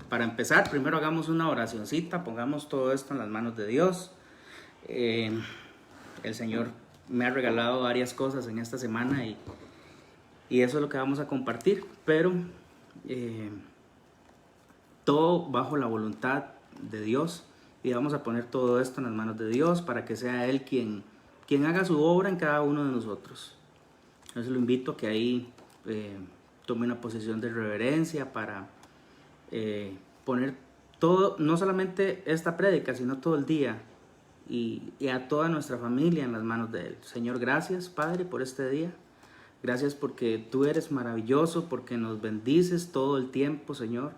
Para empezar, primero hagamos una oracioncita, pongamos todo esto en las manos de Dios. El Señor me ha regalado varias cosas en esta semana y eso es lo que vamos a compartir, pero todo bajo la voluntad de Dios, y vamos a poner todo esto en las manos de Dios para que sea Él quien haga su obra en cada uno de nosotros. Entonces lo invito a que ahí tome una posición de reverencia para poner todo, no solamente esta prédica, sino todo el día y a toda nuestra familia en las manos de Él. Señor, gracias, Padre, por este día. Gracias porque tú eres maravilloso, porque nos bendices todo el tiempo, Señor.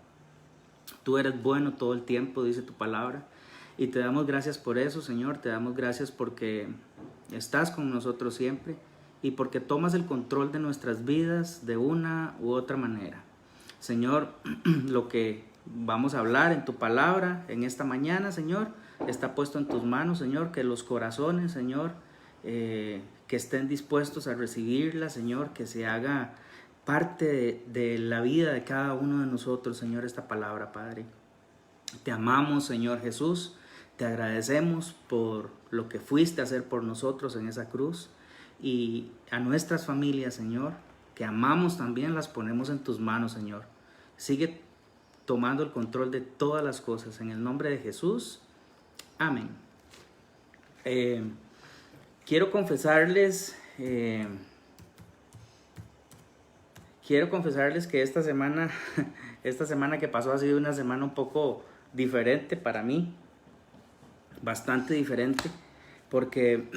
Tú eres bueno todo el tiempo, dice tu palabra. Y te damos gracias por eso, Señor. Te damos gracias porque estás con nosotros siempre y porque tomas el control de nuestras vidas de una u otra manera. Señor, lo que vamos a hablar en tu palabra en esta mañana, Señor, está puesto en tus manos, Señor. Que los corazones, Señor, que estén dispuestos a recibirla, Señor, que se haga parte de la vida de cada uno de nosotros, Señor, esta palabra, Padre. Te amamos, Señor Jesús. Te agradecemos por lo que fuiste a hacer por nosotros en esa cruz. Y a nuestras familias, Señor, que amamos también, las ponemos en tus manos, Señor. Sigue tomando el control de todas las cosas. En el nombre de Jesús. Amén. Quiero confesarles que esta semana que pasó ha sido una semana un poco diferente para mí. Bastante diferente, porque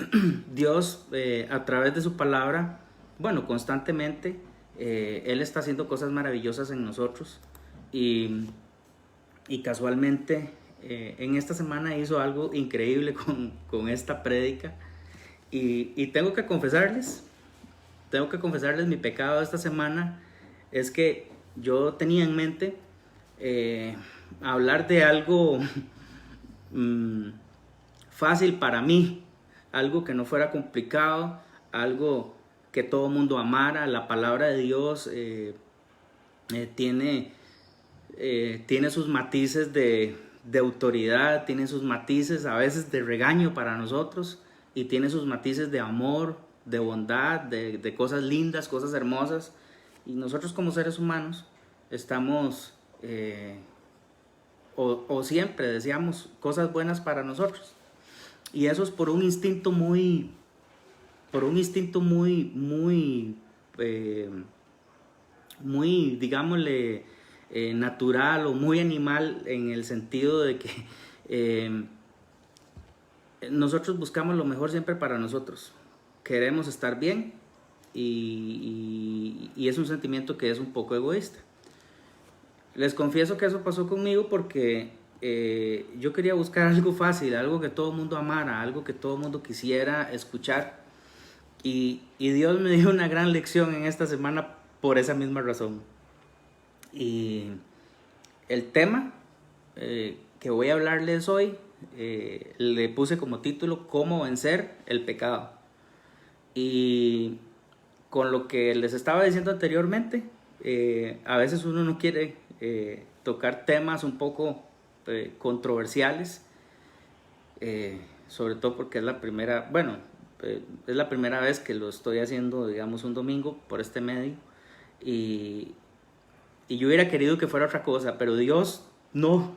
Dios a través de su palabra, bueno, constantemente Él está haciendo cosas maravillosas en nosotros y casualmente en esta semana hizo algo increíble con esta prédica y tengo que confesarles mi pecado de esta semana. Es que yo tenía en mente hablar de algo fácil para mí, algo que no fuera complicado, algo que todo el mundo amara. La palabra de Dios tiene sus matices de autoridad, tiene sus matices a veces de regaño para nosotros y tiene sus matices de amor, de bondad, de cosas lindas, cosas hermosas. Y nosotros como seres humanos estamos o siempre deseamos cosas buenas para nosotros. Y eso es por un instinto muy, digámosle, natural o muy animal, en el sentido de que nosotros buscamos lo mejor siempre para nosotros. Queremos estar bien y es un sentimiento que es un poco egoísta. Les confieso que eso pasó conmigo porque yo quería buscar algo fácil, algo que todo el mundo amara, algo que todo el mundo quisiera escuchar. Y Dios me dio una gran lección en esta semana por esa misma razón. Y el tema que voy a hablarles hoy, le puse como título "Cómo vencer el pecado". Y con lo que les estaba diciendo anteriormente, a veces uno no quiere tocar temas un poco controversiales, sobre todo porque es la primera vez que lo estoy haciendo, digamos, un domingo por este medio, y yo hubiera querido que fuera otra cosa, pero Dios no.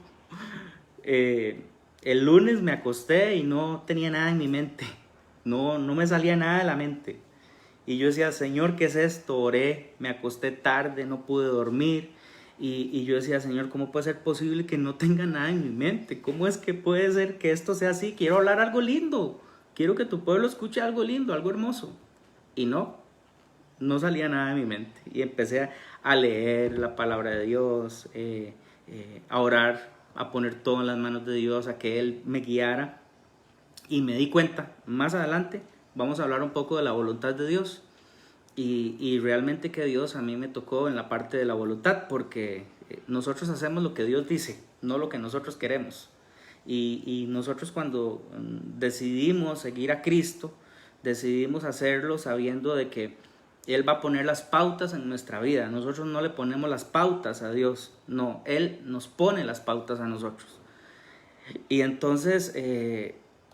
El lunes me acosté y no tenía nada en mi mente, no me salía nada de la mente, y yo decía: Señor, ¿qué es esto? Oré, me acosté tarde, no pude dormir. Y yo decía: Señor, ¿cómo puede ser posible que no tenga nada en mi mente? ¿Cómo es que puede ser que esto sea así? Quiero hablar algo lindo, quiero que tu pueblo escuche algo lindo, algo hermoso. Y no salía nada de mi mente. Y empecé a leer la palabra de Dios, a orar, a poner todo en las manos de Dios, a que Él me guiara. Y me di cuenta, más adelante vamos a hablar un poco de la voluntad de Dios. Y realmente que Dios a mí me tocó en la parte de la voluntad, porque nosotros hacemos lo que Dios dice, no lo que nosotros queremos. Y nosotros cuando decidimos seguir a Cristo, decidimos hacerlo sabiendo de que Él va a poner las pautas en nuestra vida. Nosotros no le ponemos las pautas a Dios, no, Él nos pone las pautas a nosotros. Y entonces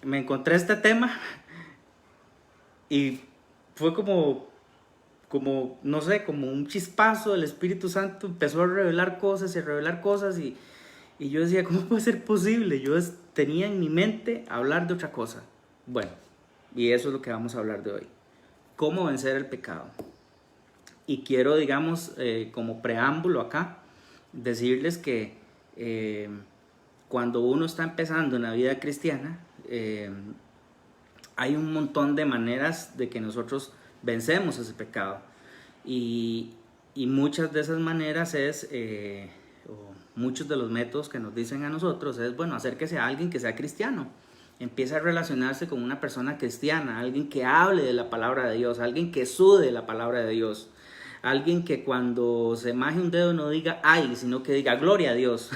me encontré este tema y fue como, no sé, como un chispazo del Espíritu Santo. Empezó a revelar cosas y yo decía, ¿cómo puede ser posible? Yo tenía en mi mente hablar de otra cosa. Bueno, y eso es lo que vamos a hablar de hoy. ¿Cómo vencer el pecado? Y quiero, digamos, como preámbulo acá, decirles que cuando uno está empezando en la vida cristiana, hay un montón de maneras de que nosotros vencemos ese pecado. Y muchas de esas maneras o muchos de los métodos que nos dicen a nosotros es, bueno, acérquese a alguien que sea cristiano. Empieza a relacionarse con una persona cristiana, alguien que hable de la palabra de Dios, alguien que sude la palabra de Dios, alguien que cuando se maje un dedo no diga ay, sino que diga gloria a Dios.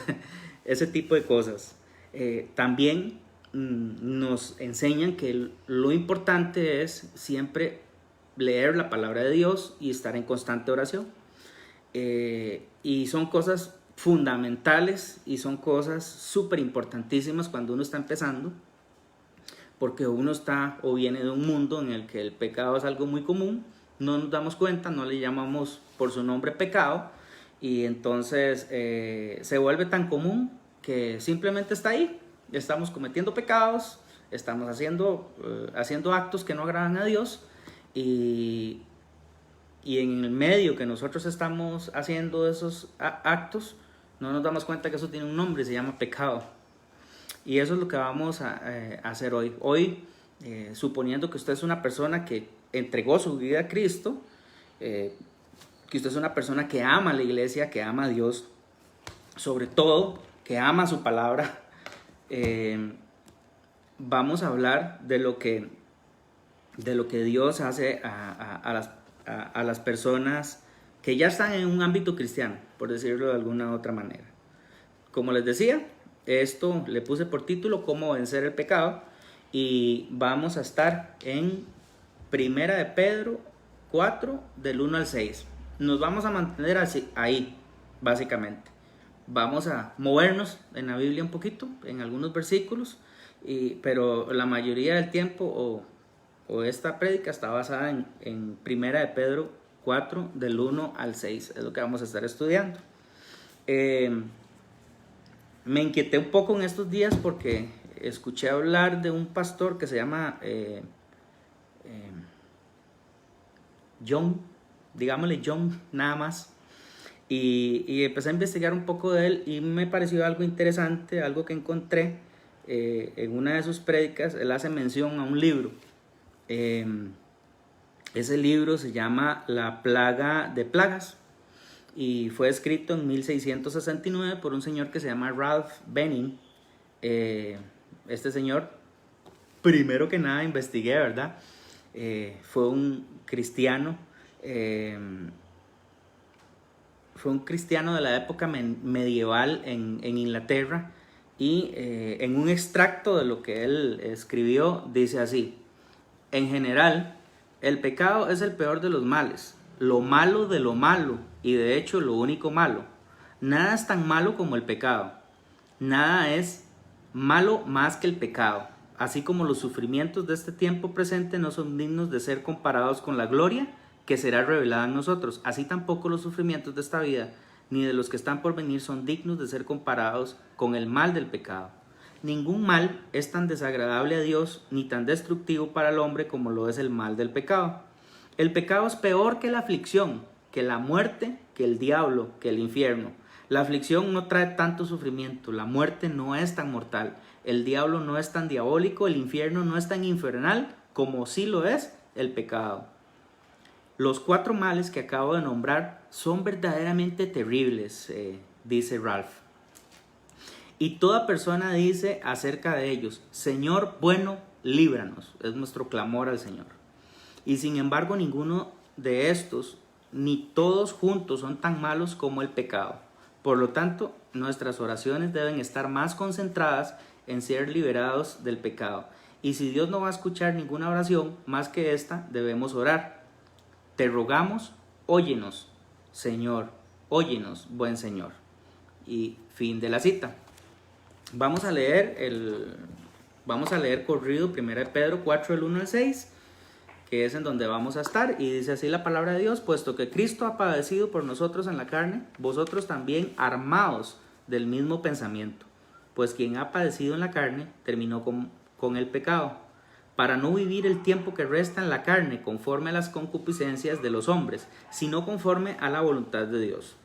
Ese tipo de cosas. También nos enseñan que lo importante es siempre leer la palabra de Dios y estar en constante oración. Y son cosas fundamentales y son cosas súper importantísimas cuando uno está empezando, porque uno está o viene de un mundo en el que el pecado es algo muy común, no nos damos cuenta, no le llamamos por su nombre pecado, y entonces se vuelve tan común que simplemente está ahí. Estamos cometiendo pecados, estamos haciendo actos que no agradan a Dios, y en el medio que nosotros estamos haciendo esos actos, no nos damos cuenta que eso tiene un nombre, se llama pecado. Y eso es lo que vamos a hacer hoy. Hoy, suponiendo que usted es una persona que entregó su vida a Cristo, que usted es una persona que ama a la iglesia, que ama a Dios, sobre todo, que ama su palabra, vamos a hablar de lo que Dios hace a las personas que ya están en un ámbito cristiano, por decirlo de alguna otra manera. Como les decía, esto le puse por título Cómo vencer el pecado, y vamos a estar en Primera de Pedro 4 del 1 al 6. Nos vamos a mantener así, ahí, básicamente. Vamos a movernos en la Biblia un poquito, en algunos versículos, pero la mayoría del tiempo o esta prédica está basada en Primera de Pedro 4 del 1 al 6. Es lo que vamos a estar estudiando. Me inquieté un poco en estos días porque escuché hablar de un pastor que se llama John, digámosle John nada más, y empecé a investigar un poco de él y me pareció algo interesante, algo que encontré en una de sus prédicas. Él hace mención a un libro. Ese libro se llama La plaga de plagas y fue escrito en 1669 por un señor que se llama Ralph Benning. Este señor, primero que nada investigué, ¿verdad? Fue un cristiano, de la época medieval en Inglaterra, y en un extracto de lo que él escribió dice así: en general, el pecado es el peor de los males, lo malo de lo malo, y de hecho lo único malo. Nada es tan malo como el pecado. Nada es malo más que el pecado. Así como los sufrimientos de este tiempo presente no son dignos de ser comparados con la gloria que será revelada en nosotros, así tampoco los sufrimientos de esta vida ni de los que están por venir son dignos de ser comparados con el mal del pecado. Ningún mal es tan desagradable a Dios ni tan destructivo para el hombre como lo es el mal del pecado. El pecado es peor que la aflicción, que la muerte, que el diablo, que el infierno. La aflicción no trae tanto sufrimiento, la muerte no es tan mortal, el diablo no es tan diabólico, el infierno no es tan infernal como sí lo es el pecado. Los 4 males que acabo de nombrar son verdaderamente terribles, dice Ralph. Y toda persona dice acerca de ellos: Señor bueno, líbranos. Es nuestro clamor al Señor. Y sin embargo, ninguno de estos, ni todos juntos, son tan malos como el pecado. Por lo tanto, nuestras oraciones deben estar más concentradas en ser liberados del pecado. Y si Dios no va a escuchar ninguna oración más que esta, debemos orar: Te rogamos, óyenos, Señor, óyenos, buen Señor. Y fin de la cita. Vamos a leer corrido 1 Pedro 4, el 1 al 6, que es en donde vamos a estar, y dice así la palabra de Dios: puesto que Cristo ha padecido por nosotros en la carne, vosotros también armaos del mismo pensamiento, pues quien ha padecido en la carne terminó con el pecado, para no vivir el tiempo que resta en la carne conforme a las concupiscencias de los hombres, sino conforme a la voluntad de Dios.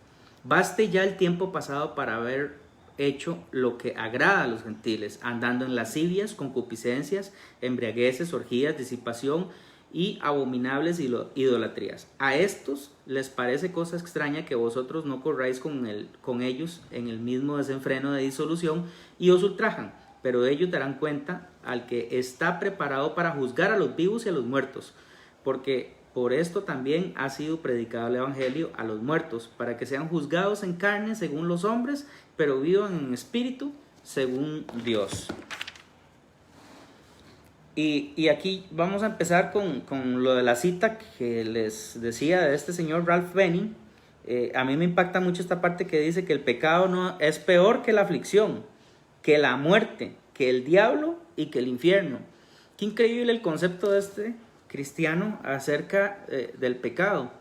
Baste ya el tiempo pasado para haber hecho lo que agrada a los gentiles, andando en lascivias, concupiscencias, embriagueces, orgías, disipación y abominables idolatrías. A estos les parece cosa extraña que vosotros no corráis con ellos en el mismo desenfreno de disolución, y os ultrajan, pero ellos darán cuenta al que está preparado para juzgar a los vivos y a los muertos, porque por esto también ha sido predicado el evangelio a los muertos, para que sean juzgados en carne según los hombres, pero vivan en espíritu según Dios. Y aquí vamos a empezar con lo de la cita que les decía de este señor Ralph Benning. A mí me impacta mucho esta parte que dice que el pecado no es peor que la aflicción, que la muerte, que el diablo y que el infierno. Qué increíble el concepto de este cristiano acerca del pecado,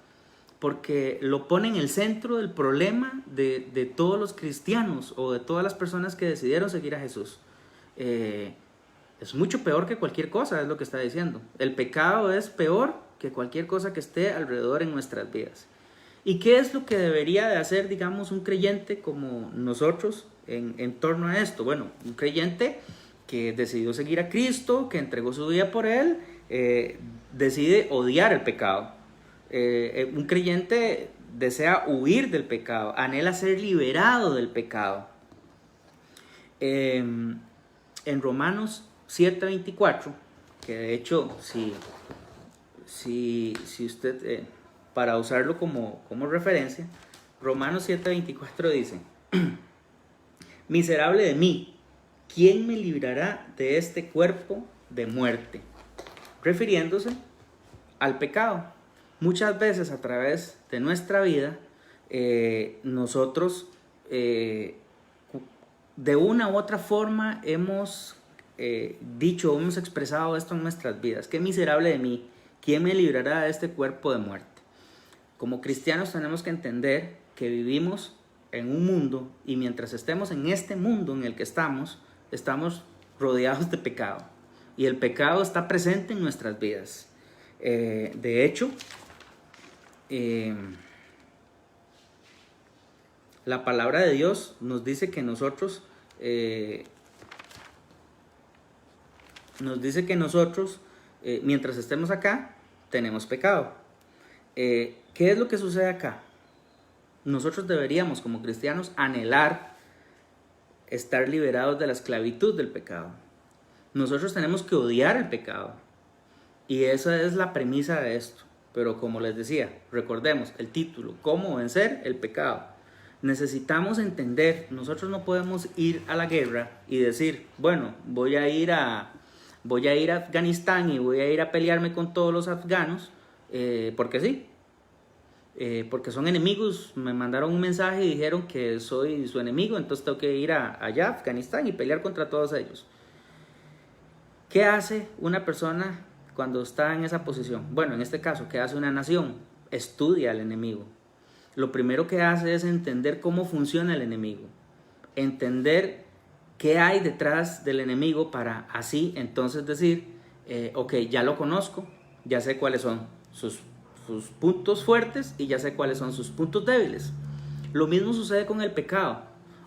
porque lo pone en el centro del problema de todos los cristianos o de todas las personas que decidieron seguir a Jesús. Es mucho peor que cualquier cosa, es lo que está diciendo. El pecado es peor que cualquier cosa que esté alrededor en nuestras vidas. ¿Y qué es lo que debería de hacer, digamos, un creyente como nosotros en torno a esto? Bueno, un creyente que decidió seguir a Cristo, que entregó su vida por Él, decide odiar el pecado. Un creyente desea huir del pecado, anhela ser liberado del pecado. En Romanos 7:24, que de hecho, si usted, para usarlo como referencia, Romanos 7:24 dice: miserable de mí, ¿quién me librará de este cuerpo de muerte? Refiriéndose al pecado. Muchas veces a través de nuestra vida, nosotros de una u otra forma hemos hemos expresado esto en nuestras vidas: qué miserable de mí, ¿quién me librará de este cuerpo de muerte? Como cristianos tenemos que entender que vivimos en un mundo, y mientras estemos en este mundo en el que estamos rodeados de pecado, y el pecado está presente en nuestras vidas. De hecho, la palabra de Dios nos dice que nosotros mientras estemos acá, tenemos pecado. ¿Qué es lo que sucede acá? Nosotros deberíamos, como cristianos, anhelar estar liberados de la esclavitud del pecado. Nosotros tenemos que odiar el pecado. Y esa es la premisa de esto. Pero como les decía, recordemos el título: ¿cómo vencer el pecado? Necesitamos entender, nosotros no podemos ir a la guerra y decir: bueno, voy a ir a Afganistán y voy a ir a pelearme con todos los afganos, porque sí, porque son enemigos, me mandaron un mensaje y dijeron que soy su enemigo, entonces tengo que ir allá a Afganistán y pelear contra todos ellos. ¿Qué hace una persona cuando está en esa posición? Bueno, en este caso, ¿qué hace una nación? Estudia al enemigo. Lo primero que hace es entender cómo funciona el enemigo, entender qué hay detrás del enemigo, para así entonces decir: ok, ya lo conozco, ya sé cuáles son sus puntos fuertes y ya sé cuáles son sus puntos débiles. Lo mismo sucede con el pecado.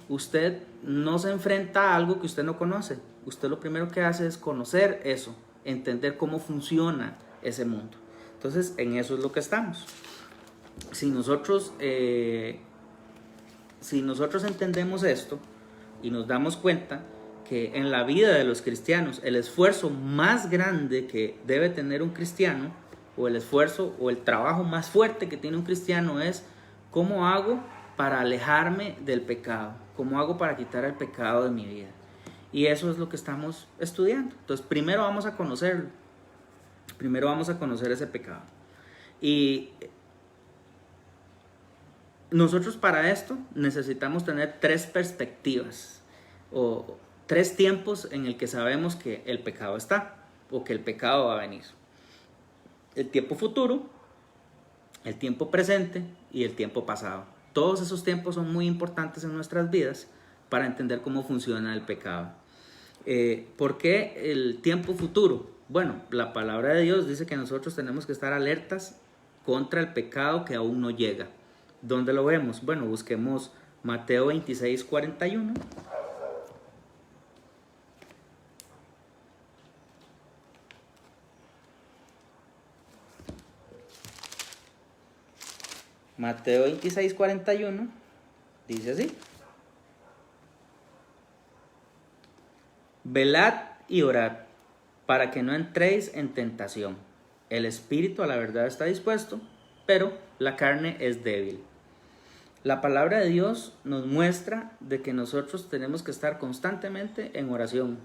Usted no se enfrenta a algo que usted no conoce. Usted lo primero que hace es conocer eso, entender cómo funciona ese mundo. Entonces, en eso es lo que estamos. Si nosotros entendemos esto y nos damos cuenta que en la vida de los cristianos el esfuerzo más grande que debe tener un cristiano, o el esfuerzo o el trabajo más fuerte que tiene un cristiano, es: ¿cómo hago para alejarme del pecado? ¿Cómo hago para quitar el pecado de mi vida? Y eso es lo que estamos estudiando. Entonces, primero vamos a conocerlo. Primero vamos a conocer ese pecado. Y nosotros para esto necesitamos tener tres perspectivas o tres tiempos en el que sabemos que el pecado está o que el pecado va a venir. El tiempo futuro, el tiempo presente y el tiempo pasado. Todos esos tiempos son muy importantes en nuestras vidas para entender cómo funciona el pecado. ¿Por qué el tiempo futuro? Bueno, la palabra de Dios dice que nosotros tenemos que estar alertas contra el pecado que aún no llega. ¿Dónde lo vemos? Bueno, busquemos Mateo 26, 41. Mateo 26, 41 dice así: velad y orad para que no entréis en tentación. El espíritu a la verdad está dispuesto, pero la carne es débil. La palabra de Dios nos muestra de que nosotros tenemos que estar constantemente en oración,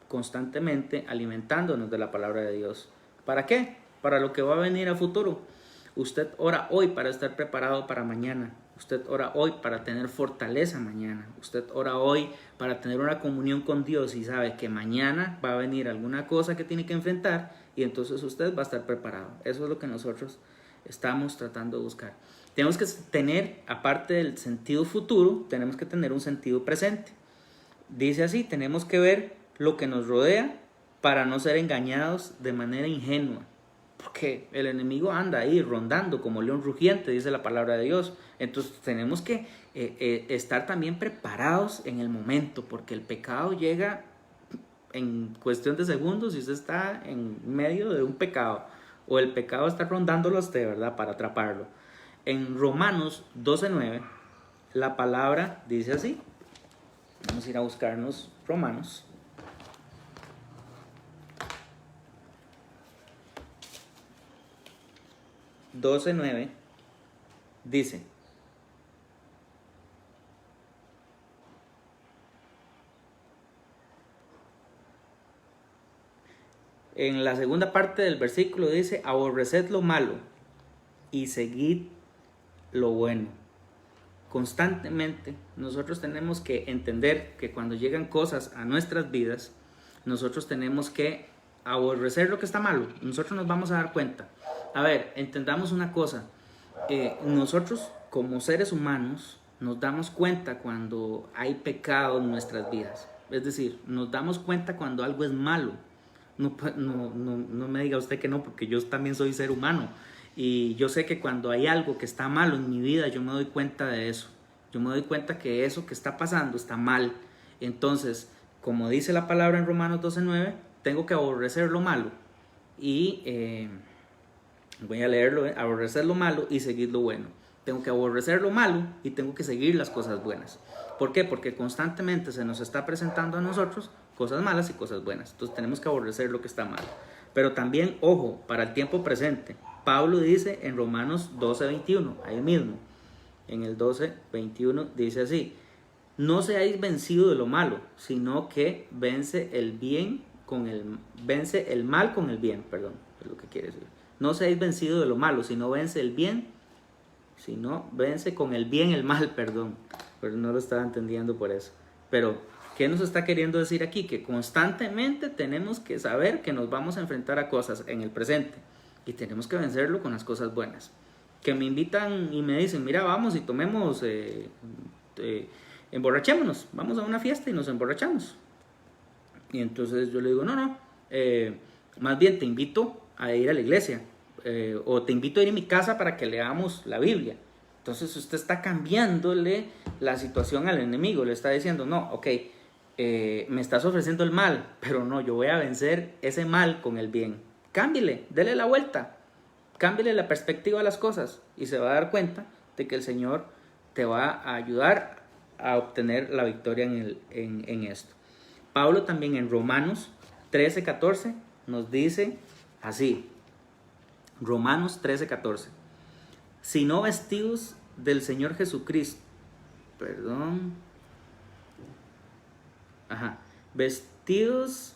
constantemente alimentándonos de la palabra de Dios. ¿Para qué? Para lo que va a venir a futuro. Usted ora hoy para estar preparado para mañana. Usted ora hoy para tener fortaleza mañana. Usted ora hoy para tener una comunión con Dios y sabe que mañana va a venir alguna cosa que tiene que enfrentar y entonces usted va a estar preparado. Eso es lo que nosotros estamos tratando de buscar. Tenemos que tener, aparte del sentido futuro, tenemos que tener un sentido presente. Dice así: tenemos que ver lo que nos rodea para no ser engañados de manera ingenua. Porque el enemigo anda ahí rondando como león rugiente, dice la palabra de Dios. Entonces tenemos que estar también preparados en el momento, porque el pecado llega en cuestión de segundos y usted está en medio de un pecado, o el pecado está rondándolo a usted, ¿verdad?, para atraparlo. En Romanos 12:9, la palabra dice así. Vamos a ir a buscarnos Romanos. (12:9) dice: en la segunda parte del versículo dice: aborreced lo malo y seguid lo bueno. Constantemente nosotros tenemos que entender que cuando llegan cosas a nuestras vidas, nosotros tenemos que aborrecer lo que está malo. Nosotros nos vamos a dar cuenta. A ver, entendamos una cosa. Nosotros como seres humanos nos damos cuenta cuando hay pecado en nuestras vidas. Es decir, nos damos cuenta cuando algo es malo. No me diga usted que no, porque yo también soy ser humano. Y yo sé que cuando hay algo que está malo en mi vida, yo me doy cuenta de eso. Yo me doy cuenta que eso que está pasando está mal. Entonces, como dice la palabra en Romanos 12:9, tengo que aborrecer lo malo. Y voy a leerlo: aborrecer lo malo y seguir lo bueno. Tengo que aborrecer lo malo y tengo que seguir las cosas buenas. ¿Por qué? Porque constantemente se nos está presentando a nosotros cosas malas y cosas buenas. Entonces tenemos que aborrecer lo que está mal. Pero también, ojo, para el tiempo presente. Pablo dice en Romanos 12:21, ahí mismo, en el 12:21 dice así: no seáis vencidos de lo malo, sino que vence el mal con el bien, perdón, es lo que quiere decir. No seáis vencidos de lo malo, sino vence el bien, sino vence con el bien el mal, perdón, pero no lo estaba entendiendo por eso. Pero ¿qué nos está queriendo decir aquí? Que constantemente tenemos que saber que nos vamos a enfrentar a cosas en el presente y tenemos que vencerlo con las cosas buenas. Que me invitan y me dicen: mira, vamos y tomemos, emborrachémonos, vamos a una fiesta y nos emborrachamos. Y entonces yo le digo: no, más bien te invito a ir a la iglesia, o te invito a ir a mi casa para que leamos la Biblia. Entonces usted está cambiándole la situación al enemigo, le está diciendo: no, ok, me estás ofreciendo el mal, pero no, yo voy a vencer ese mal con el bien. Cámbiale, dele la vuelta, cámbiale la perspectiva a las cosas y se va a dar cuenta de que el Señor te va a ayudar a obtener la victoria en esto. Pablo también en Romanos 13:14 nos dice así. Romanos 13:14: sino vestidos del Señor Jesucristo, vestidos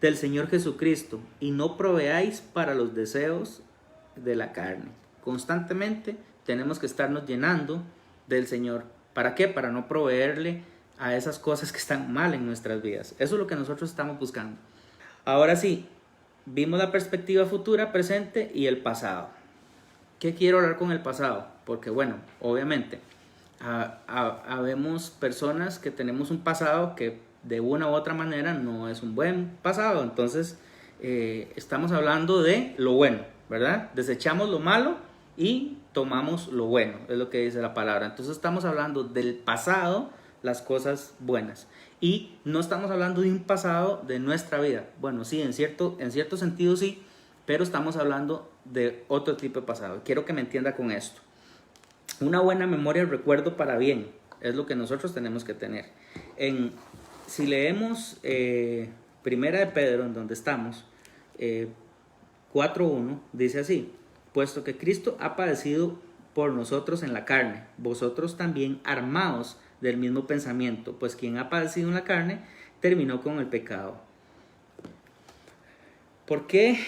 del Señor Jesucristo, y no proveáis para los deseos de la carne. Constantemente tenemos que estarnos llenando del Señor. ¿Para qué? Para no proveerle a esas cosas que están mal en nuestras vidas. Eso es lo que nosotros estamos buscando. Ahora sí, vimos la perspectiva futura, presente y el pasado. ¿Qué quiero hablar con el pasado? Porque bueno, obviamente, habemos personas que tenemos un pasado que de una u otra manera no es un buen pasado. Entonces, estamos hablando de lo bueno, ¿verdad? Desechamos lo malo y tomamos lo bueno, es lo que dice la palabra. Entonces estamos hablando del pasado, las cosas buenas. Y no estamos hablando de un pasado de nuestra vida. Bueno, sí, en cierto sentido sí, pero estamos hablando de otro tipo de pasado. Quiero que me entienda con esto. Una buena memoria y recuerdo para bien es lo que nosotros tenemos que tener. Si leemos Primera de Pedro, en donde estamos, 4:1, dice así: puesto que Cristo ha padecido por nosotros en la carne, vosotros también armaos del mismo pensamiento, pues quien ha padecido en la carne terminó con el pecado. ¿Por qué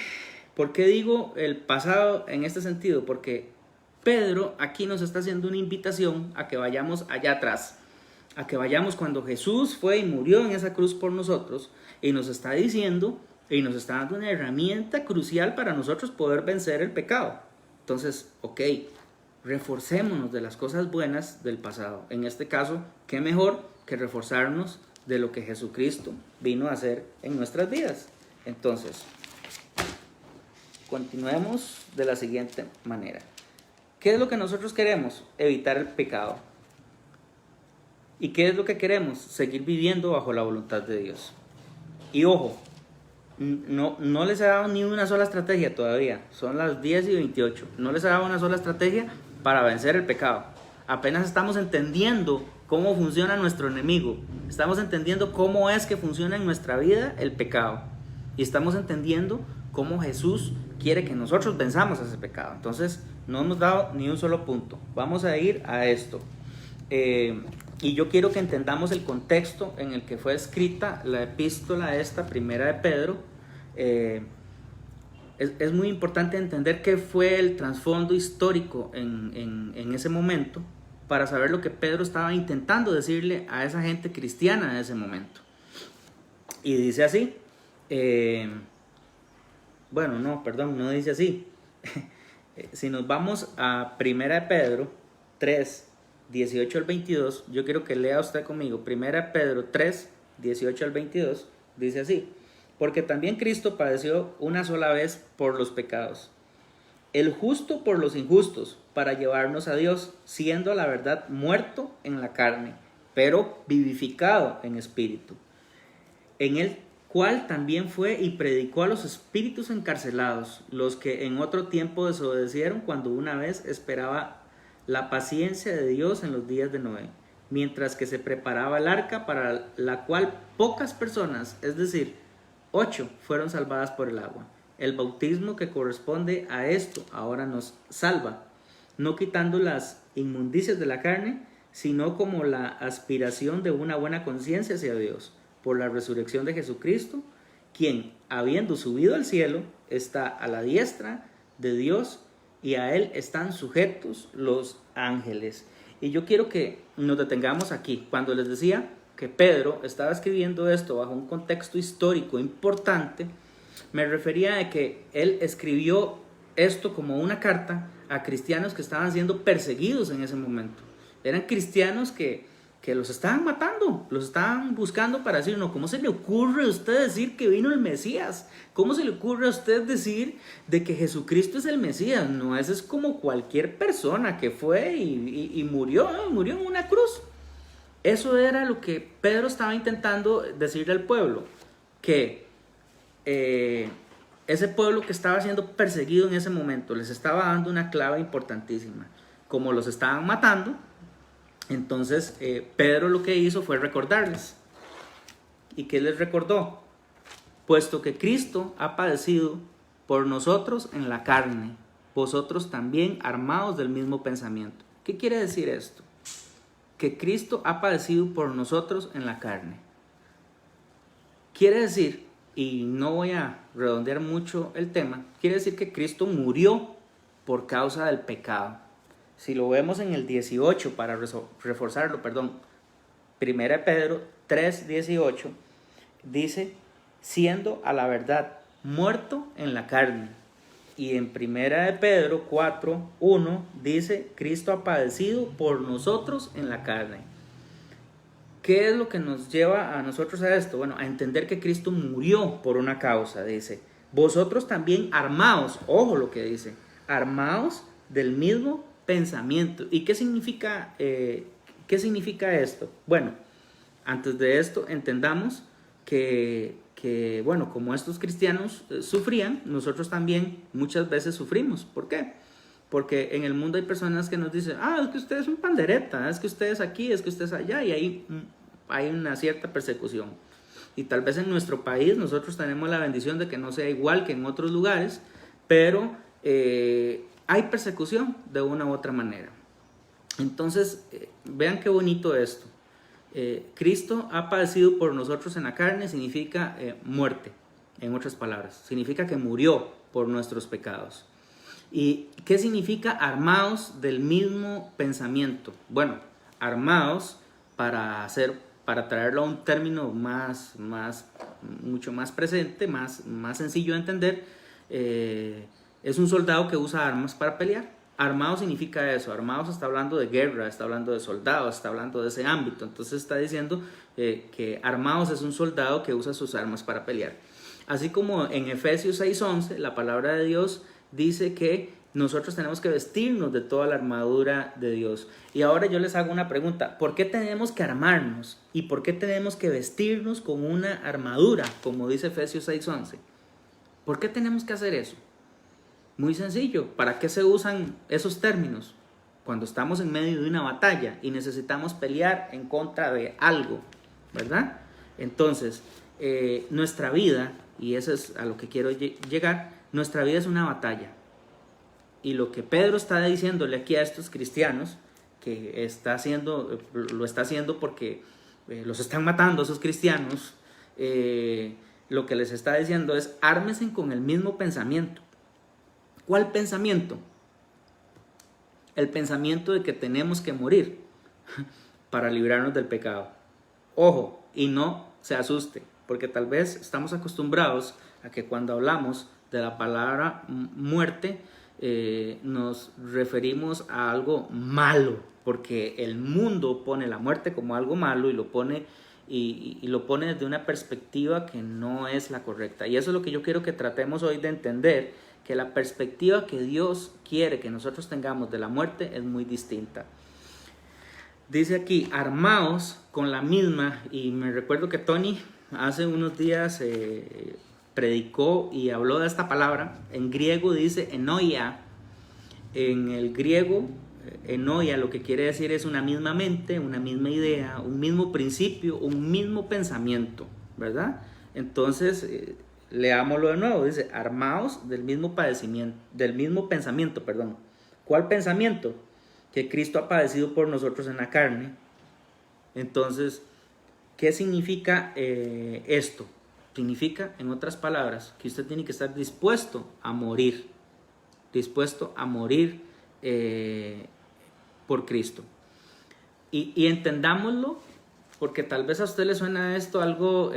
digo el pasado en este sentido? Porque Pedro aquí nos está haciendo una invitación a que vayamos allá atrás, a que vayamos cuando Jesús fue y murió en esa cruz por nosotros, y nos está diciendo y nos está dando una herramienta crucial para nosotros poder vencer el pecado. Entonces, ok, reforcémonos de las cosas buenas del pasado. En este caso, ¿qué mejor que reforzarnos de lo que Jesucristo vino a hacer en nuestras vidas? Entonces, continuemos de la siguiente manera. ¿Qué es lo que nosotros queremos? Evitar el pecado. ¿Y qué es lo que queremos? Seguir viviendo bajo la voluntad de Dios. Y ojo, no les he dado ni una sola estrategia todavía. Son las 10:28. No les he dado una sola estrategia para vencer el pecado. Apenas estamos entendiendo cómo funciona nuestro enemigo. Estamos entendiendo cómo es que funciona en nuestra vida el pecado. Y estamos entendiendo cómo Jesús quiere que nosotros venzamos ese pecado. Entonces, no hemos dado ni un solo punto. Vamos a ir a esto. Y yo quiero que entendamos el contexto en el que fue escrita la epístola esta, Primera de Pedro. Es muy importante entender qué fue el trasfondo histórico en ese momento, para saber lo que Pedro estaba intentando decirle a esa gente cristiana en ese momento. Y dice así, no dice así. Si nos vamos a Primera de Pedro 3, 18 al 22, yo quiero que lea usted conmigo. Primera de Pedro 3, 18 al 22, dice así: porque también Cristo padeció una sola vez por los pecados, el justo por los injustos, para llevarnos a Dios, siendo a la verdad muerto en la carne, pero vivificado en espíritu, en el cual también fue y predicó a los espíritus encarcelados, los que en otro tiempo desobedecieron cuando una vez esperaba la paciencia de Dios en los días de Noé, mientras que se preparaba el arca, para la cual pocas personas, es decir, 8, fueron salvadas por el agua. El bautismo que corresponde a esto ahora nos salva, no quitando las inmundicias de la carne, sino como la aspiración de una buena conciencia hacia Dios, por la resurrección de Jesucristo, quien, habiendo subido al cielo, está a la diestra de Dios, y a él están sujetos los ángeles. Y yo quiero que nos detengamos aquí. Cuando les decía que Pedro estaba escribiendo esto bajo un contexto histórico importante, me refería a que él escribió esto como una carta a cristianos que estaban siendo perseguidos en ese momento. Eran cristianos que los estaban matando, los estaban buscando para decir, no, ¿cómo se le ocurre a usted decir que vino el Mesías? ¿Cómo se le ocurre a usted decir de que Jesucristo es el Mesías? No, ese es como cualquier persona que fue y murió en una cruz. Eso era lo que Pedro estaba intentando decirle al pueblo, que ese pueblo que estaba siendo perseguido en ese momento les estaba dando una clave importantísima. Como los estaban matando, entonces Pedro lo que hizo fue recordarles. ¿Y qué les recordó? Puesto que Cristo ha padecido por nosotros en la carne, vosotros también armados del mismo pensamiento. ¿Qué quiere decir esto? Que Cristo ha padecido por nosotros en la carne. Quiere decir, y no voy a redondear mucho el tema, quiere decir que Cristo murió por causa del pecado. Si lo vemos en el 18, para reforzarlo, perdón, 1 Pedro 3:18, dice, siendo a la verdad muerto en la carne. Y en 1 Pedro 4:1 dice, Cristo ha padecido por nosotros en la carne. ¿Qué es lo que nos lleva a nosotros a esto? Bueno, a entender que Cristo murió por una causa, dice. Vosotros también armaos, ojo lo que dice, armaos del mismo pensamiento. ¿Y qué significa esto? Bueno, antes de esto entendamos que bueno, como estos cristianos sufrían, nosotros también muchas veces sufrimos. ¿Por qué? Porque en el mundo hay personas que nos dicen, es que usted es un pandereta, es que usted es aquí, es que usted es allá, y ahí hay una cierta persecución. Y tal vez en nuestro país nosotros tenemos la bendición de que no sea igual que en otros lugares, pero hay persecución de una u otra manera. Entonces, vean qué bonito esto. Cristo ha padecido por nosotros en la carne, significa muerte, en otras palabras. Significa que murió por nuestros pecados. ¿Y qué significa armados del mismo pensamiento? Bueno, armados para traerlo a un término mucho más presente, más sencillo de entender, es un soldado que usa armas para pelear. Armado significa eso, armados está hablando de guerra, está hablando de soldados, está hablando de ese ámbito. Entonces está diciendo que armados es un soldado que usa sus armas para pelear. Así como en Efesios 6:11, la palabra de Dios dice que nosotros tenemos que vestirnos de toda la armadura de Dios. Y ahora yo les hago una pregunta, ¿por qué tenemos que armarnos? ¿Y por qué tenemos que vestirnos con una armadura, como dice Efesios 6:11? ¿Por qué tenemos que hacer eso? Muy sencillo, ¿para qué se usan esos términos? Cuando estamos en medio de una batalla y necesitamos pelear en contra de algo, ¿verdad? Entonces, nuestra vida, y eso es a lo que quiero llegar, nuestra vida es una batalla. Y lo que Pedro está diciéndole aquí a estos cristianos, que lo está haciendo porque los están matando esos cristianos, lo que les está diciendo es, ármense con el mismo pensamiento. ¿Cuál pensamiento? El pensamiento de que tenemos que morir para librarnos del pecado. Ojo, y no se asuste, porque tal vez estamos acostumbrados a que cuando hablamos de la palabra muerte, nos referimos a algo malo, porque el mundo pone la muerte como algo malo y lo pone desde una perspectiva que no es la correcta. Y eso es lo que yo quiero que tratemos hoy de entender, que la perspectiva que Dios quiere que nosotros tengamos de la muerte es muy distinta. Dice aquí, armaos con la misma, y me recuerdo que Tony hace unos días predicó y habló de esta palabra. En griego dice enoia. En el griego, enoia lo que quiere decir es una misma mente, una misma idea, un mismo principio, un mismo pensamiento, ¿verdad? Entonces, leámoslo de nuevo, dice, armaos del mismo pensamiento. ¿Cuál pensamiento? Que Cristo ha padecido por nosotros en la carne. Entonces, ¿qué significa esto? Significa, en otras palabras, que usted tiene que estar dispuesto a morir por Cristo. Y entendámoslo, porque tal vez a usted le suena esto algo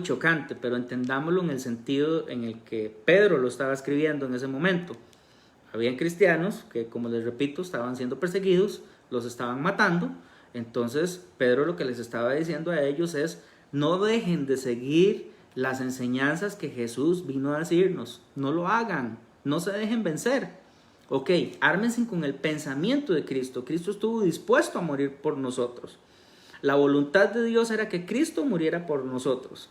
chocante, pero entendámoslo en el sentido en el que Pedro lo estaba escribiendo en ese momento. Habían cristianos que, como les repito, estaban siendo perseguidos, los estaban matando. Entonces Pedro lo que les estaba diciendo a ellos es, no dejen de seguir las enseñanzas que Jesús vino a decirnos, no lo hagan, no se dejen vencer. Ok, ármense con el pensamiento de Cristo. Cristo estuvo dispuesto a morir por nosotros. La voluntad de Dios era que Cristo muriera por nosotros.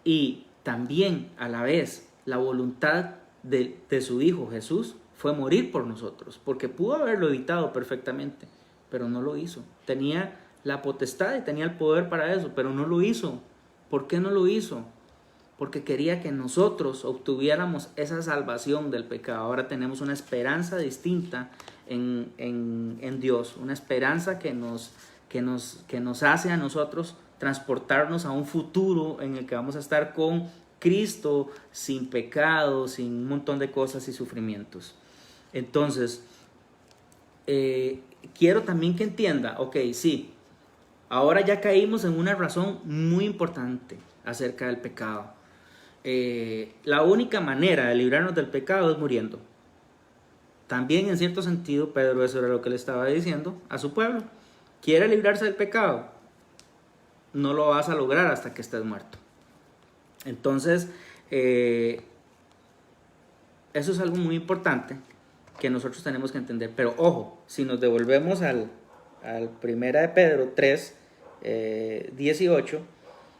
Y también, a la vez, la voluntad de su Hijo Jesús fue morir por nosotros. Porque pudo haberlo evitado perfectamente, pero no lo hizo. Tenía la potestad y tenía el poder para eso, pero no lo hizo. ¿Por qué no lo hizo? Porque quería que nosotros obtuviéramos esa salvación del pecado. Ahora tenemos una esperanza distinta en Dios, una esperanza que nos hace a nosotros transportarnos a un futuro en el que vamos a estar con Cristo sin pecado, sin un montón de cosas y sufrimientos. Entonces, quiero también que entienda, ok, sí, ahora ya caímos en una razón muy importante acerca del pecado. La única manera de librarnos del pecado es muriendo. También en cierto sentido, Pedro eso era lo que le estaba diciendo a su pueblo. ¿Quiere librarse del pecado? No lo vas a lograr hasta que estés muerto. Entonces, eso es algo muy importante que nosotros tenemos que entender. Pero ojo, si nos devolvemos al 1 de Pedro 3, 18,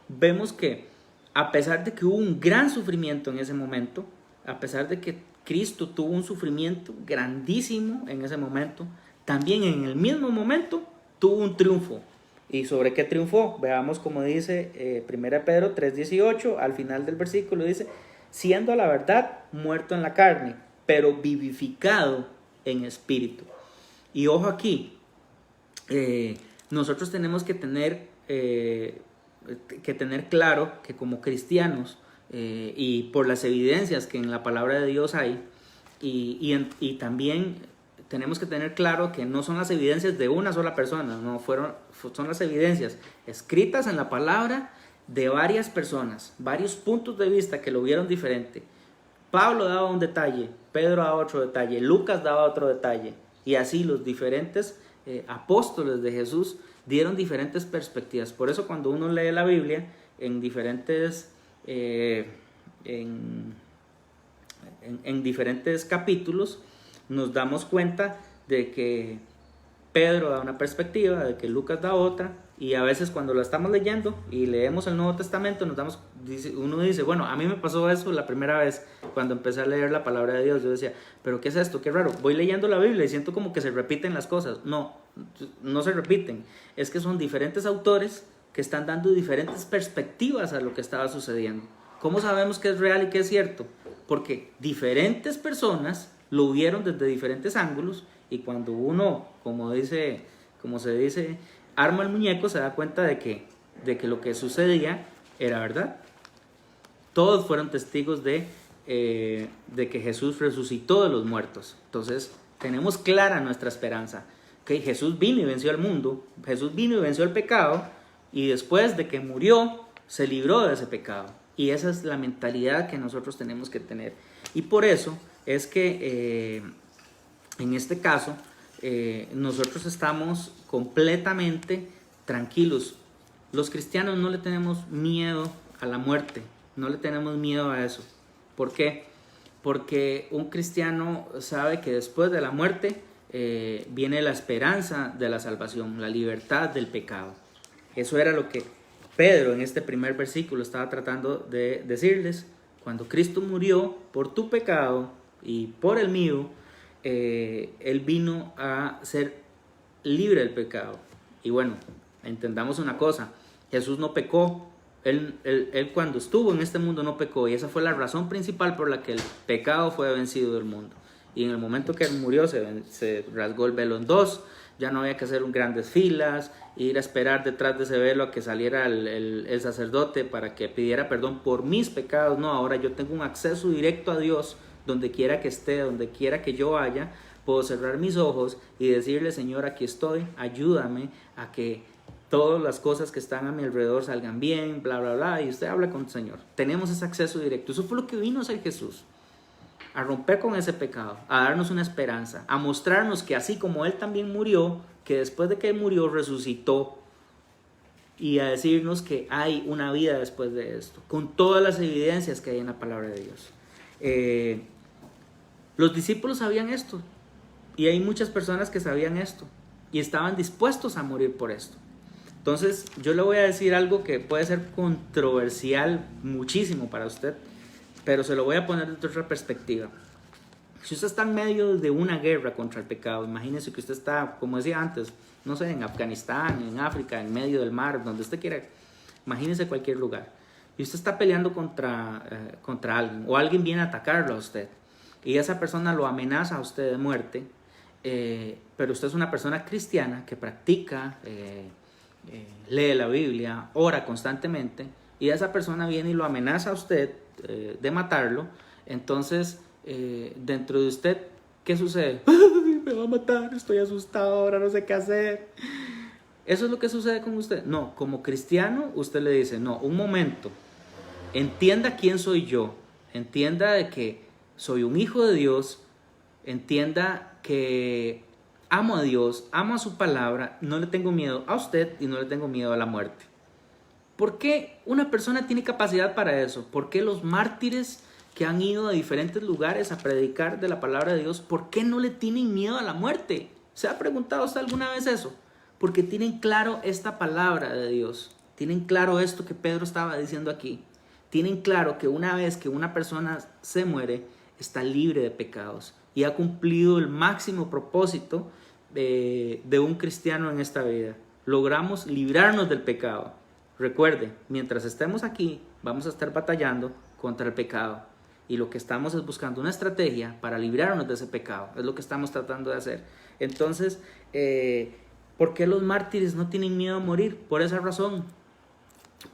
vemos que a pesar de que hubo un gran sufrimiento en ese momento, a pesar de que Cristo tuvo un sufrimiento grandísimo en ese momento, también en el mismo momento tuvo un triunfo. ¿Y sobre qué triunfó? Veamos como dice 1 Pedro 3:18, al final del versículo dice, siendo la verdad muerto en la carne, pero vivificado en espíritu. Y ojo aquí, nosotros tenemos que tener claro que como cristianos, y por las evidencias que en la palabra de Dios hay, y también tenemos que tener claro que no son las evidencias de una sola persona, son las evidencias escritas en la palabra de varias personas, varios puntos de vista que lo vieron diferente. Pablo daba un detalle, Pedro daba otro detalle, Lucas daba otro detalle, y así los diferentes apóstoles de Jesús dieron diferentes perspectivas. Por eso cuando uno lee la Biblia en diferentes en diferentes capítulos, nos damos cuenta de que Pedro da una perspectiva, de que Lucas da otra, y a veces cuando lo estamos leyendo y leemos el Nuevo Testamento, uno dice, bueno, a mí me pasó eso la primera vez cuando empecé a leer la palabra de Dios. Yo decía, pero ¿qué es esto? Qué raro, voy leyendo la Biblia y siento como que se repiten las cosas. No se repiten, es que son diferentes autores que están dando diferentes perspectivas a lo que estaba sucediendo. ¿Cómo sabemos que es real y que es cierto? Porque diferentes personas lo vieron desde diferentes ángulos, y cuando uno, como se dice, arma el muñeco, se da cuenta de que lo que sucedía era verdad. Todos fueron testigos de que Jesús resucitó de los muertos. Entonces tenemos clara nuestra esperanza, que Jesús vino y venció al mundo, Jesús vino y venció el pecado, y después de que murió se libró de ese pecado. Y esa es la mentalidad que nosotros tenemos que tener. Y por eso es que en este caso nosotros estamos completamente tranquilos. Los cristianos no le tenemos miedo a la muerte, no le tenemos miedo a eso. ¿Por qué? Porque un cristiano sabe que después de la muerte viene la esperanza de la salvación, la libertad del pecado. Eso era lo que Pedro en este primer versículo estaba tratando de decirles. Cuando Cristo murió por tu pecado y por el mío, Él vino a ser libre del pecado. Y bueno, entendamos una cosa, Jesús no pecó, él cuando estuvo en este mundo no pecó, y esa fue la razón principal por la que el pecado fue vencido del mundo. Y en el momento que Él murió se rasgó el velo en dos, ya no había que hacer grandes filas, ir a esperar detrás de ese velo a que saliera el sacerdote para que pidiera perdón por mis pecados. No, ahora yo tengo un acceso directo a Dios, donde quiera que esté, donde quiera que yo vaya, puedo cerrar mis ojos y decirle, Señor, aquí estoy, ayúdame a que todas las cosas que están a mi alrededor salgan bien, bla, bla, bla, y usted habla con el Señor. Tenemos ese acceso directo. Eso fue lo que vino a hacer Jesús, a romper con ese pecado, a darnos una esperanza, a mostrarnos que así como Él también murió, que después de que Él murió resucitó, y a decirnos que hay una vida después de esto, con todas las evidencias que hay en la palabra de Dios. Los discípulos sabían esto, y hay muchas personas que sabían esto y estaban dispuestos a morir por esto. Entonces yo le voy a decir algo que puede ser controversial muchísimo para usted, pero se lo voy a poner desde otra perspectiva. Si usted está en medio de una guerra contra el pecado, imagínese que usted está, como decía antes, no sé, en Afganistán, en África, en medio del mar, donde usted quiera, imagínese cualquier lugar, y usted está peleando contra alguien, o alguien viene a atacarlo a usted, y esa persona lo amenaza a usted de muerte, pero usted es una persona cristiana que practica, lee la Biblia, ora constantemente, y esa persona viene y lo amenaza a usted de matarlo, entonces dentro de usted, ¿qué sucede? ¡Ay, me va a matar, estoy asustado, ahora no sé qué hacer! ¿Eso es lo que sucede con usted? No, como cristiano usted le dice, no, un momento, entienda quién soy yo, entienda de que soy un hijo de Dios, entienda que amo a Dios, amo a su palabra, no le tengo miedo a usted y no le tengo miedo a la muerte. ¿Por qué una persona tiene capacidad para eso? ¿Por qué los mártires que han ido a diferentes lugares a predicar de la palabra de Dios, por qué no le tienen miedo a la muerte? ¿Se ha preguntado usted alguna vez eso? Porque tienen claro esta palabra de Dios, tienen claro esto que Pedro estaba diciendo aquí, tienen claro que una vez que una persona se muere, está libre de pecados y ha cumplido el máximo propósito de un cristiano en esta vida. Logramos librarnos del pecado. Recuerde, mientras estemos aquí, vamos a estar batallando contra el pecado. Y lo que estamos es buscando una estrategia para librarnos de ese pecado. Es lo que estamos tratando de hacer. Entonces, ¿por qué los mártires no tienen miedo a morir? Por esa razón.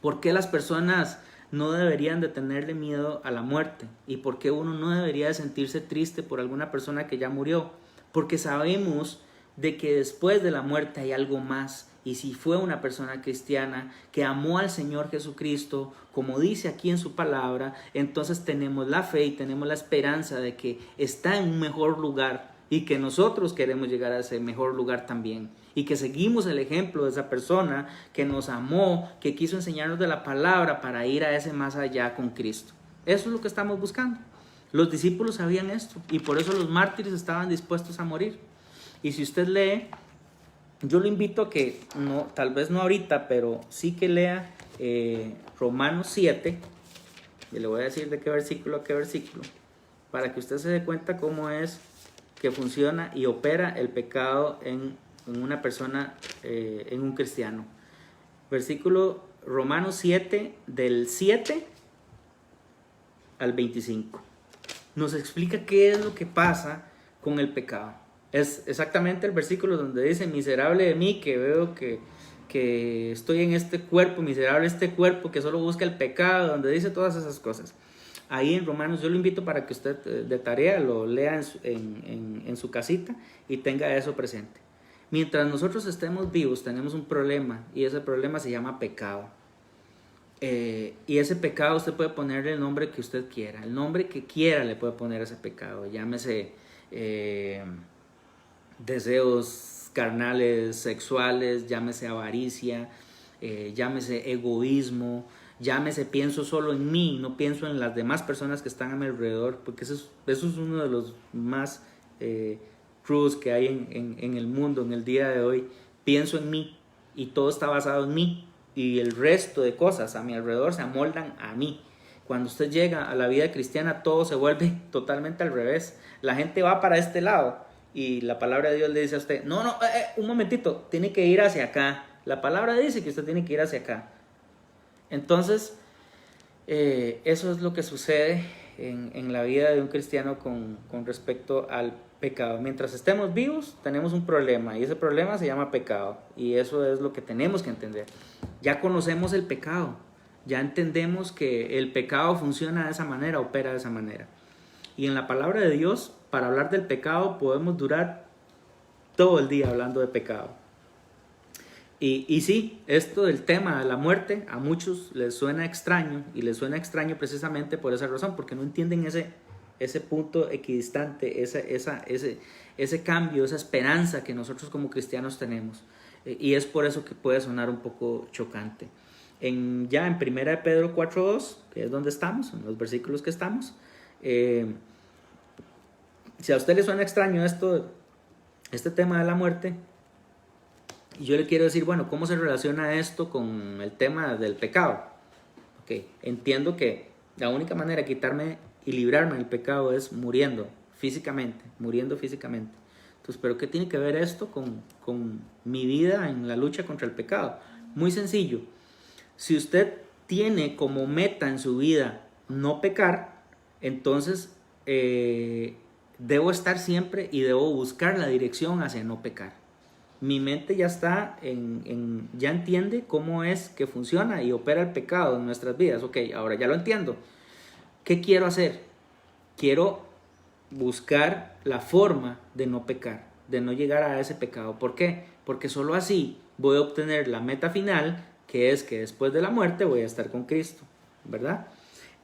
¿Por qué las personas no deberían de tenerle miedo a la muerte? ¿Y por qué uno no debería de sentirse triste por alguna persona que ya murió? Porque sabemos de que después de la muerte hay algo más. Y si fue una persona cristiana que amó al Señor Jesucristo, como dice aquí en su palabra, entonces tenemos la fe y tenemos la esperanza de que está en un mejor lugar y que nosotros queremos llegar a ese mejor lugar también. Y que seguimos el ejemplo de esa persona que nos amó, que quiso enseñarnos de la palabra para ir a ese más allá con Cristo. Eso es lo que estamos buscando. Los discípulos sabían esto y por eso los mártires estaban dispuestos a morir. Y si usted lee, yo lo invito a que, no, tal vez no ahorita, pero sí que lea Romanos 7, y le voy a decir de qué versículo a qué versículo, para que usted se dé cuenta cómo es que funciona y opera el pecado en una persona, en un cristiano. Versículo Romanos 7, del 7 al 25. Nos explica qué es lo que pasa con el pecado. Es exactamente el versículo donde dice: miserable de mí que veo que estoy en este cuerpo, miserable este cuerpo que solo busca el pecado, donde dice todas esas cosas. Ahí en Romanos yo lo invito para que usted de tarea lo lea en su casita y tenga eso presente. Mientras nosotros estemos vivos tenemos un problema y ese problema se llama pecado. Y ese pecado usted puede ponerle el nombre que usted quiera, el nombre que quiera le puede poner a ese pecado, llámese deseos carnales, sexuales, llámese avaricia, llámese egoísmo, llámese pienso solo en mí, no pienso en las demás personas que están a mi alrededor, porque eso es uno de los más crudos que hay en el mundo, en el día de hoy. Pienso en mí y todo está basado en mí y el resto de cosas a mi alrededor se amoldan a mí. Cuando usted llega a la vida cristiana todo se vuelve totalmente al revés. La gente va para este lado y la palabra de Dios le dice a usted: no, un momentito, tiene que ir hacia acá. La palabra dice que usted tiene que ir hacia acá. Entonces, eso es lo que sucede en la vida de un cristiano con respecto al pecado. Mientras estemos vivos, tenemos un problema y ese problema se llama pecado. Y eso es lo que tenemos que entender. Ya conocemos el pecado, ya entendemos que el pecado funciona de esa manera, opera de esa manera. Y en la palabra de Dios, para hablar del pecado, podemos durar todo el día hablando de pecado. Y sí, esto del tema de la muerte a muchos les suena extraño, y les suena extraño precisamente por esa razón, porque no entienden ese punto equidistante, ese cambio, esa esperanza que nosotros como cristianos tenemos. Y es por eso que puede sonar un poco chocante. Ya en 1 Pedro 4:2, que es donde estamos, en los versículos que estamos, si a usted le suena extraño este tema de la muerte, yo le quiero decir, bueno, ¿cómo se relaciona esto con el tema del pecado? Okay, entiendo que la única manera de quitarme y librarme del pecado es muriendo físicamente. Entonces, ¿pero qué tiene que ver esto con mi vida en la lucha contra el pecado? Muy sencillo. Si usted tiene como meta en su vida no pecar, entonces debo estar siempre y debo buscar la dirección hacia no pecar. Mi mente ya está ya entiende cómo es que funciona y opera el pecado en nuestras vidas. Ok, ahora ya lo entiendo. ¿Qué quiero hacer? Quiero buscar la forma de no pecar, de no llegar a ese pecado. ¿Por qué? Porque solo así voy a obtener la meta final, que es que después de la muerte voy a estar con Cristo, ¿verdad?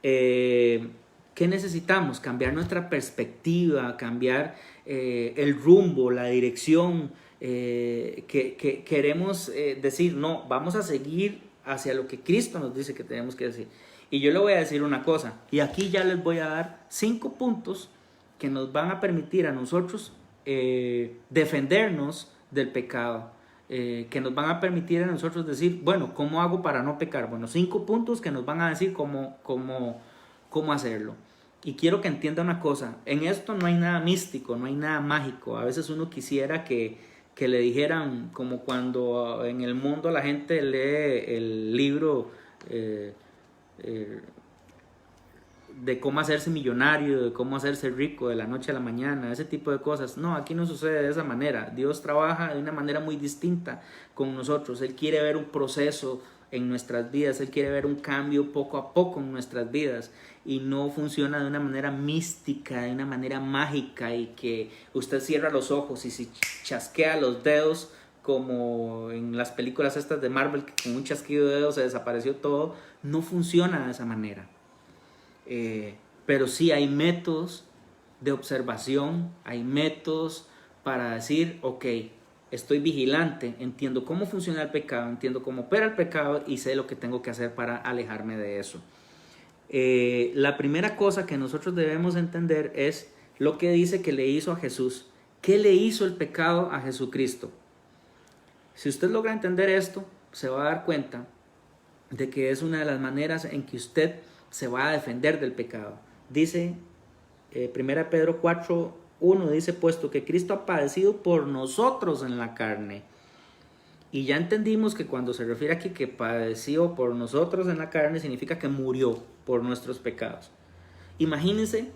¿Qué necesitamos? Cambiar nuestra perspectiva, cambiar el rumbo, la dirección, que queremos decir, no, vamos a seguir hacia lo que Cristo nos dice que tenemos que decir. Y yo le voy a decir una cosa, y aquí ya les voy a dar 5 puntos que nos van a permitir a nosotros defendernos del pecado, que nos van a permitir a nosotros decir, bueno, ¿cómo hago para no pecar? Bueno, 5 puntos que nos van a decir cómo hacerlo. Y quiero que entienda una cosa, en esto no hay nada místico, no hay nada mágico. A veces uno quisiera que le dijeran, como cuando en el mundo la gente lee el libro de cómo hacerse millonario, de cómo hacerse rico de la noche a la mañana, ese tipo de cosas. No, aquí no sucede de esa manera. Dios trabaja de una manera muy distinta con nosotros. Él quiere ver un proceso en nuestras vidas, Él quiere ver un cambio poco a poco en nuestras vidas, y no funciona de una manera mística, de una manera mágica, y que usted cierra los ojos y se chasquea los dedos como en las películas estas de Marvel, que con un chasquido de dedos se desapareció todo. No funciona de esa manera. Pero sí hay métodos de observación, hay métodos para decir, ok, estoy vigilante, entiendo cómo funciona el pecado, entiendo cómo opera el pecado y sé lo que tengo que hacer para alejarme de eso. La primera cosa que nosotros debemos entender es lo que dice que le hizo a Jesús. ¿Qué le hizo el pecado a Jesucristo? Si usted logra entender esto, se va a dar cuenta de que es una de las maneras en que usted se va a defender del pecado. Dice 1 Pedro 4:1, dice, puesto que Cristo ha padecido por nosotros en la carne. Y ya entendimos que cuando se refiere aquí que padeció por nosotros en la carne, significa que murió por nuestros pecados. Imagínense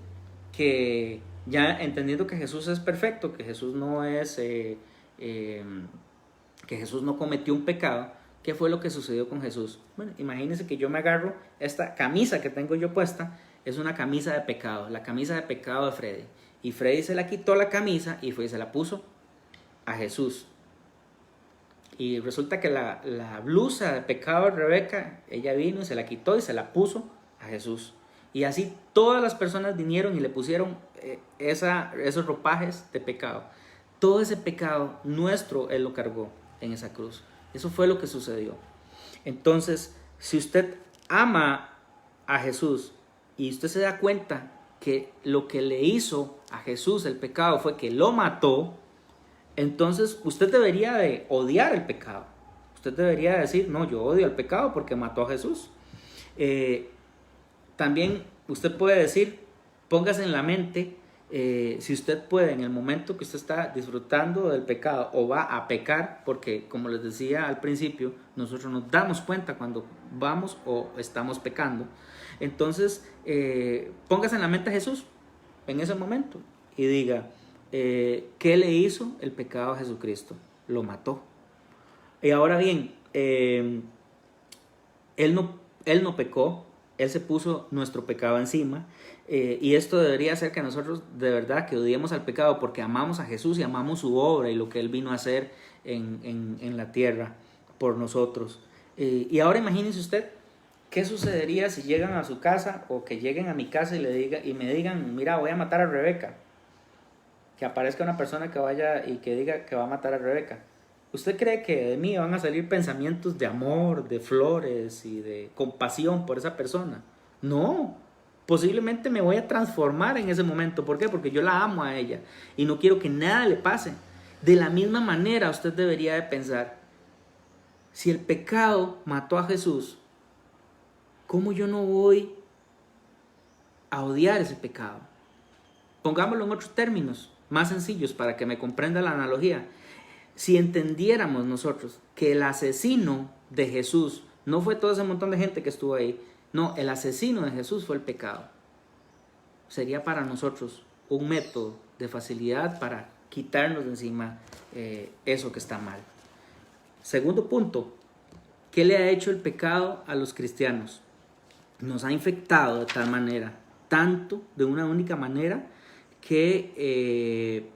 que ya entendiendo que Jesús es perfecto, que Jesús no es, que Jesús no cometió un pecado, ¿qué fue lo que sucedió con Jesús? Bueno, imagínense que yo me agarro esta camisa que tengo yo puesta, es una camisa de pecado, la camisa de pecado de Freddy. Y Freddy se la quitó la camisa y fue y se la puso a Jesús. Y resulta que la blusa de pecado de Rebeca, ella vino y se la quitó y se la puso a Jesús. Y así todas las personas vinieron y le pusieron esos ropajes de pecado. Todo ese pecado nuestro Él lo cargó en esa cruz. Eso fue lo que sucedió. Entonces, si usted ama a Jesús y usted se da cuenta que lo que le hizo a Jesús el pecado fue que lo mató, entonces usted debería de odiar el pecado. Usted debería decir, no, yo odio el pecado porque mató a Jesús. También usted puede decir, póngase en la mente, si usted puede, en el momento que usted está disfrutando del pecado o va a pecar, porque como les decía al principio, nosotros nos damos cuenta cuando vamos o estamos pecando. Entonces, póngase en la mente a Jesús en ese momento y diga, ¿qué le hizo el pecado a Jesucristo? Lo mató. Y ahora bien, Él no pecó, Él se puso nuestro pecado encima, y esto debería hacer que nosotros de verdad que odiemos al pecado porque amamos a Jesús y amamos su obra y lo que Él vino a hacer en la tierra por nosotros. Y ahora imagínense usted, ¿qué sucedería si llegan a su casa o que lleguen a mi casa y me digan, mira, voy a matar a Rebeca? Que aparezca una persona que vaya y que diga que va a matar a Rebeca. ¿Usted cree que de mí van a salir pensamientos de amor, de flores y de compasión por esa persona? No, posiblemente me voy a transformar en ese momento. ¿Por qué? Porque yo la amo a ella y no quiero que nada le pase. De la misma manera usted debería de pensar, si el pecado mató a Jesús, ¿cómo yo no voy a odiar ese pecado? Pongámoslo en otros términos más sencillos para que me comprenda la analogía. Si entendiéramos nosotros que el asesino de Jesús no fue todo ese montón de gente que estuvo ahí, no, el asesino de Jesús fue el pecado, sería para nosotros un método de facilidad para quitarnos de encima eso que está mal. Segundo punto, ¿qué le ha hecho el pecado a los cristianos? Nos ha infectado de tal manera tanto de una única manera que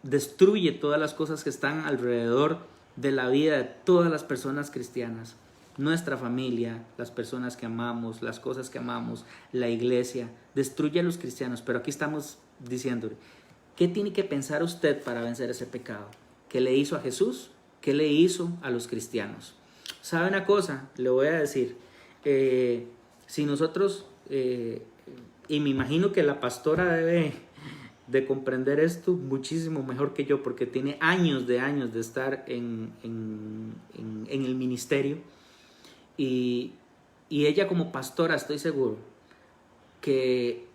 destruye todas las cosas que están alrededor de la vida de todas las personas cristianas. Nuestra familia, las personas que amamos, las cosas que amamos, la iglesia, destruye a los cristianos. Pero aquí estamos diciéndole, ¿qué tiene que pensar usted para vencer ese pecado? ¿Qué le hizo a Jesús? ¿Qué le hizo a los cristianos? ¿Sabe una cosa? Le voy a decir, si nosotros, y me imagino que la pastora debe de comprender esto muchísimo mejor que yo, porque tiene años de estar en el ministerio, y ella como pastora, estoy seguro que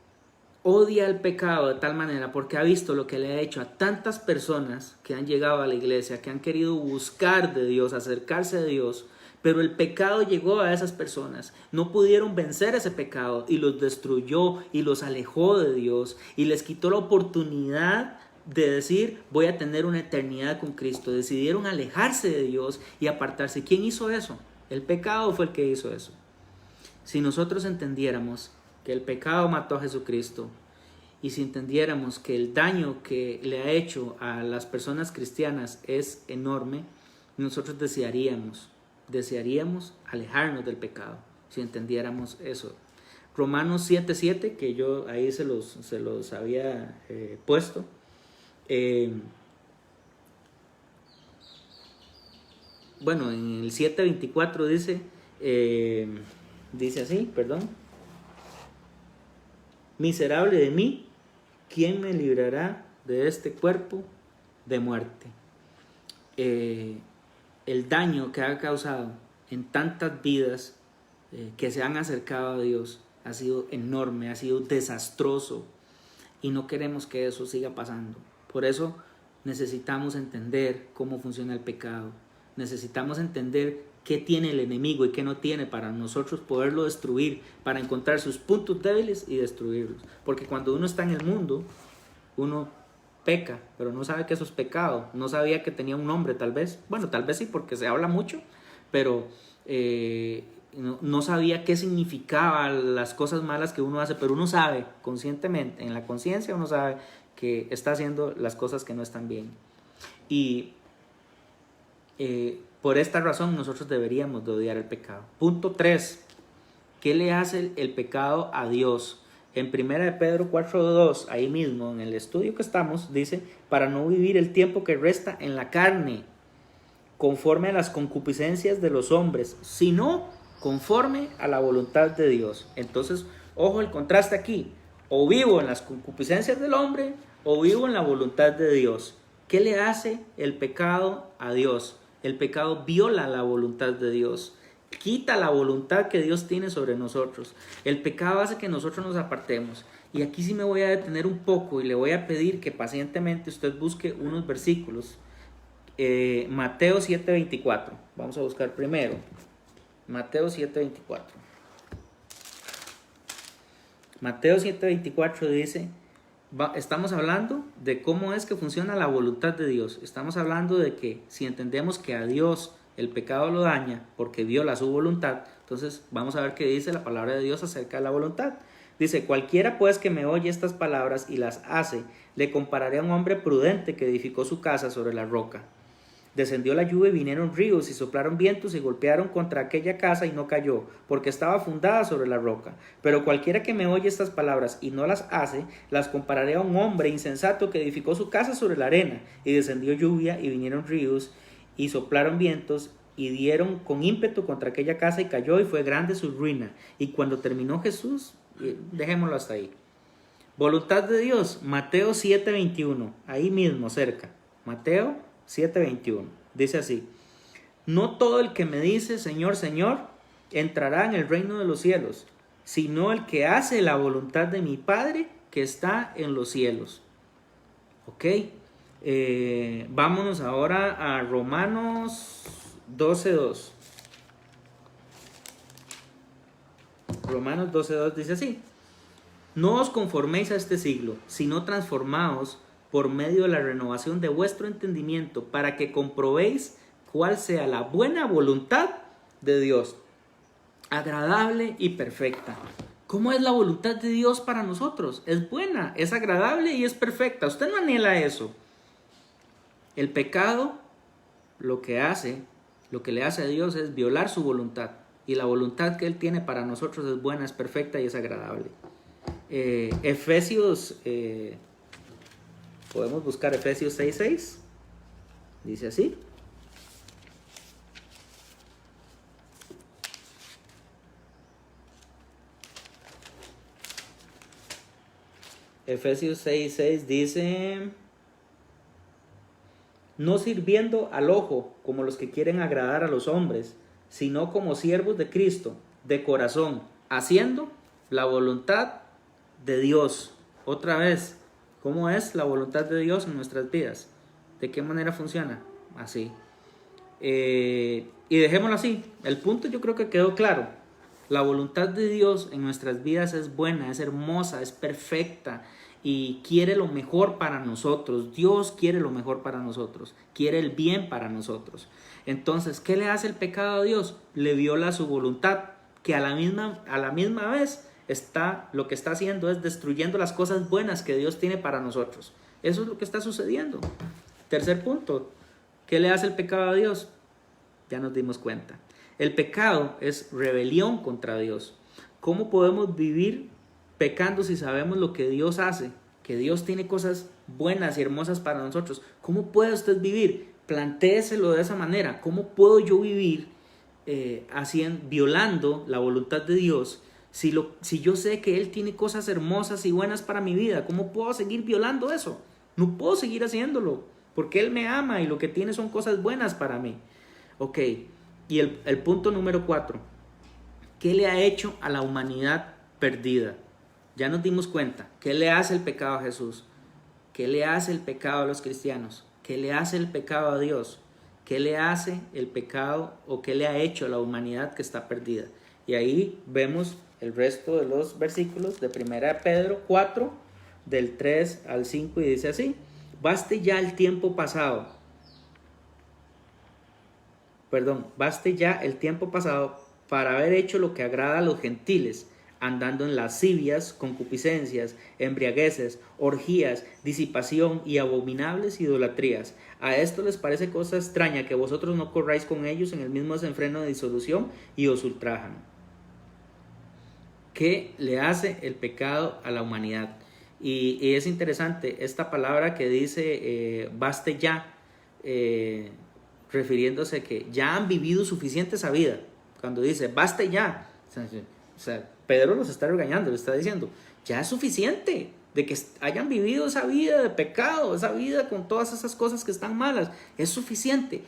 odia el pecado de tal manera porque ha visto lo que le ha hecho a tantas personas que han llegado a la iglesia, que han querido buscar de Dios, acercarse a Dios, pero el pecado llegó a esas personas, no pudieron vencer ese pecado y los destruyó y los alejó de Dios y les quitó la oportunidad de decir, voy a tener una eternidad con Cristo. Decidieron alejarse de Dios y apartarse. ¿Quién hizo eso? El pecado fue el que hizo eso. Si nosotros entendiéramos que el pecado mató a Jesucristo, y si entendiéramos que el daño que le ha hecho a las personas cristianas es enorme, nosotros desearíamos alejarnos del pecado, si entendiéramos eso. Romanos 7:7, que yo ahí se los había puesto. Bueno, en el 7:24 dice así, perdón. Miserable de mí, ¿quién me librará de este cuerpo de muerte? El daño que ha causado en tantas vidas que se han acercado a Dios ha sido enorme, ha sido desastroso, y no queremos que eso siga pasando. Por eso necesitamos entender cómo funciona el pecado, necesitamos entender qué tiene el enemigo y qué no tiene para nosotros poderlo destruir, para encontrar sus puntos débiles y destruirlos. Porque cuando uno está en el mundo, uno peca, pero no sabe que eso es pecado. No sabía que tenía un nombre, tal vez. Bueno, tal vez sí, porque se habla mucho, pero no sabía qué significaban las cosas malas que uno hace. Pero uno sabe conscientemente, en la conciencia uno sabe que está haciendo las cosas que no están bien. Y por esta razón nosotros deberíamos de odiar el pecado. Punto 3. ¿Qué le hace el pecado a Dios? En 1 Pedro 4:2, ahí mismo en el estudio que estamos, dice, para no vivir el tiempo que resta en la carne, conforme a las concupiscencias de los hombres, sino conforme a la voluntad de Dios. Entonces, ojo el contraste aquí. O vivo en las concupiscencias del hombre, o vivo en la voluntad de Dios. ¿Qué le hace el pecado a Dios? El pecado viola la voluntad de Dios, quita la voluntad que Dios tiene sobre nosotros. El pecado hace que nosotros nos apartemos. Y aquí sí me voy a detener un poco y le voy a pedir que pacientemente usted busque unos versículos. Mateo 7:24. Vamos a buscar primero. Mateo 7:24. Mateo 7:24 dice... Estamos hablando de cómo es que funciona la voluntad de Dios. Estamos hablando de que si entendemos que a Dios el pecado lo daña porque viola su voluntad, entonces vamos a ver qué dice la palabra de Dios acerca de la voluntad. Dice, cualquiera pues que me oye estas palabras y las hace, le compararé a un hombre prudente que edificó su casa sobre la roca. Descendió la lluvia y vinieron ríos y soplaron vientos y golpearon contra aquella casa y no cayó, porque estaba fundada sobre la roca. Pero cualquiera que me oye estas palabras y no las hace, las compararé a un hombre insensato que edificó su casa sobre la arena. Y descendió lluvia y vinieron ríos y soplaron vientos y dieron con ímpetu contra aquella casa y cayó y fue grande su ruina. Y cuando terminó Jesús, dejémoslo hasta ahí. Voluntad de Dios, Mateo 7:21, ahí mismo cerca. Mateo 7:21, dice así: no todo el que me dice Señor, Señor, entrará en el reino de los cielos, sino el que hace la voluntad de mi Padre que está en los cielos. Ok, vámonos ahora a Romanos 12:2. Romanos 12:2 dice así: no os conforméis a este siglo, sino transformaos por medio de la renovación de vuestro entendimiento, para que comprobéis cuál sea la buena voluntad de Dios, agradable y perfecta. ¿Cómo es la voluntad de Dios para nosotros? Es buena, es agradable y es perfecta. Usted no anhela eso. El pecado lo que le hace a Dios es violar su voluntad. Y la voluntad que Él tiene para nosotros es buena, es perfecta y es agradable. Efesios, podemos buscar Efesios 6:6. Dice así. Efesios 6:6 dice: no sirviendo al ojo como los que quieren agradar a los hombres, sino como siervos de Cristo, de corazón, haciendo la voluntad de Dios. Otra vez, ¿cómo es la voluntad de Dios en nuestras vidas? ¿De qué manera funciona? Así. Y dejémoslo así. El punto yo creo que quedó claro. La voluntad de Dios en nuestras vidas es buena, es hermosa, es perfecta y quiere lo mejor para nosotros. Dios quiere lo mejor para nosotros, quiere el bien para nosotros. Entonces, ¿qué le hace el pecado a Dios? Le viola su voluntad, que a la misma vez lo que está haciendo es destruyendo las cosas buenas que Dios tiene para nosotros. Eso es lo que está sucediendo. Tercer punto, ¿qué le hace el pecado a Dios? Ya nos dimos cuenta. El pecado es rebelión contra Dios. ¿Cómo podemos vivir pecando si sabemos lo que Dios hace? Que Dios tiene cosas buenas y hermosas para nosotros. ¿Cómo puede usted vivir? Plantéeselo de esa manera. ¿Cómo puedo yo vivir violando la voluntad de Dios si yo sé que Él tiene cosas hermosas y buenas para mi vida? ¿Cómo puedo seguir violando eso? No puedo seguir haciéndolo porque Él me ama y lo que tiene son cosas buenas para mí. Ok. Y el punto número 4, ¿qué le ha hecho a la humanidad perdida? Ya nos dimos cuenta, ¿qué le hace el pecado a Jesús? ¿Qué le hace el pecado a los cristianos? ¿Qué le hace el pecado a Dios? ¿Qué le hace el pecado o qué le ha hecho a la humanidad que está perdida? Y ahí vemos el resto de los versículos de 1 Pedro 4, del 3 al 5, y dice así: baste ya el tiempo pasado para haber hecho lo que agrada a los gentiles, andando en lascivias, concupiscencias, embriagueces, orgías, disipación y abominables idolatrías. A esto les parece cosa extraña que vosotros no corráis con ellos en el mismo desenfreno de disolución y os ultrajan. ¿Qué le hace el pecado a la humanidad? Y es interesante esta palabra que dice baste ya, refiriéndose que ya han vivido suficiente esa vida. Cuando dice baste ya, o sea, Pedro los está regañando, le está diciendo ya es suficiente de que hayan vivido esa vida de pecado, esa vida con todas esas cosas que están malas. Es suficiente.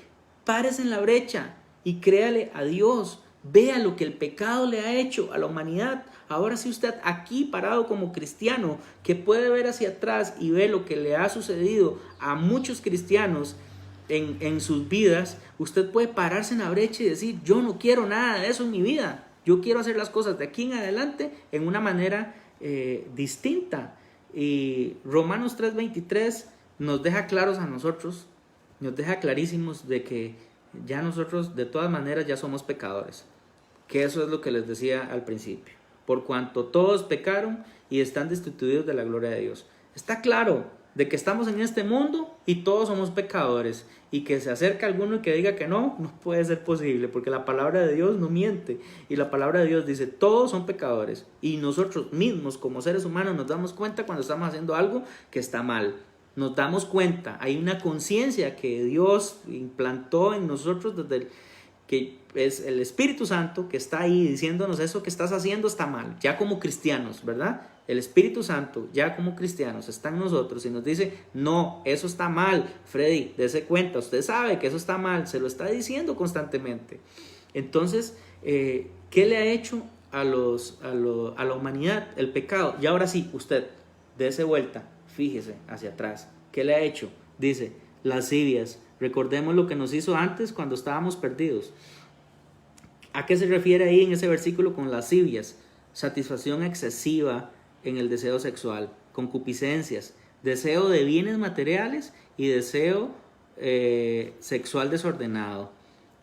Párese en la brecha y créale a Dios. Vea lo que el pecado le ha hecho a la humanidad. Ahora sí, usted aquí parado como cristiano, que puede ver hacia atrás y ve lo que le ha sucedido a muchos cristianos en sus vidas, usted puede pararse en la brecha y decir: yo no quiero nada de eso en mi vida. Yo quiero hacer las cosas de aquí en adelante en una manera distinta. Y Romanos 3:23 nos deja claros a nosotros, nos deja clarísimos de que ya nosotros de todas maneras ya somos pecadores. Que eso es lo que les decía al principio. Por cuanto todos pecaron y están destituidos de la gloria de Dios. Está claro de que estamos en este mundo y todos somos pecadores, y que se acerca alguno y que diga que no puede ser posible, porque la palabra de Dios no miente, y la palabra de Dios dice todos son pecadores, y nosotros mismos como seres humanos nos damos cuenta cuando estamos haciendo algo que está mal. Nos damos cuenta, hay una conciencia que Dios implantó en nosotros que es el Espíritu Santo que está ahí diciéndonos: eso que estás haciendo está mal, ya como cristianos, ¿verdad? El Espíritu Santo ya como cristianos está en nosotros y nos dice: no, eso está mal, Freddy, dése cuenta, usted sabe que eso está mal, se lo está diciendo constantemente. Entonces, ¿qué le ha hecho a la humanidad el pecado? Y ahora sí, usted, dése vuelta, fíjese hacia atrás, ¿qué le ha hecho? Dice: lascivias. Recordemos lo que nos hizo antes cuando estábamos perdidos. ¿A qué se refiere ahí en ese versículo con lascivias? Satisfacción excesiva en el deseo sexual, concupiscencias, deseo de bienes materiales y deseo sexual desordenado.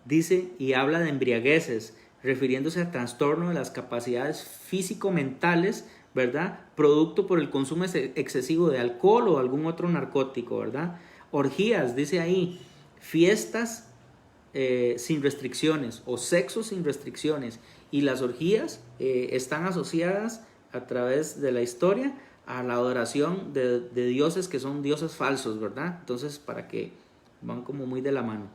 Dice y habla de embriagueces, refiriéndose a trastorno de las capacidades físico-mentales, ¿verdad? Producto por el consumo excesivo de alcohol o algún otro narcótico, ¿verdad? Orgías, dice ahí, fiestas sin restricciones o sexo sin restricciones. Y las orgías están asociadas a través de la historia a la adoración de dioses que son dioses falsos, ¿verdad? Entonces, para que van como muy de la mano.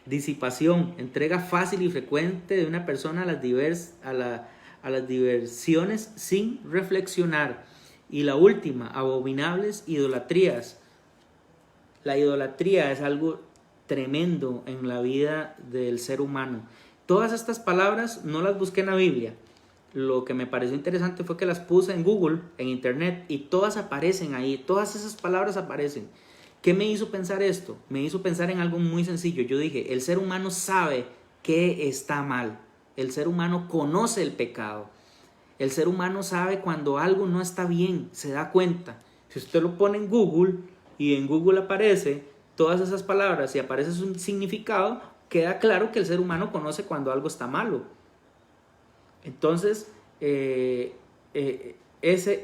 Disipación, entrega fácil y frecuente de una persona a las diversiones sin reflexionar. Y la última, abominables idolatrías. La idolatría es algo tremendo en la vida del ser humano. Todas estas palabras no las busqué en la Biblia. Lo que me pareció interesante fue que las puse en Google, en internet, y todas aparecen ahí, todas esas palabras aparecen. ¿Qué me hizo pensar esto? Me hizo pensar en algo muy sencillo. Yo dije, el ser humano sabe que está mal. El ser humano conoce el pecado. El ser humano sabe cuando algo no está bien, se da cuenta. Si usted lo pone en Google y en Google aparece todas esas palabras y aparece su significado, queda claro que el ser humano conoce cuando algo está malo. Entonces, ese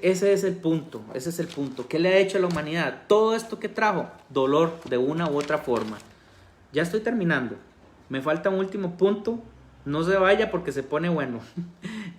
es el punto, ese es el punto. ¿Qué le ha hecho a la humanidad? Todo esto que trajo, dolor de una u otra forma. Ya estoy terminando. Me falta un último punto. No se vaya porque se pone bueno.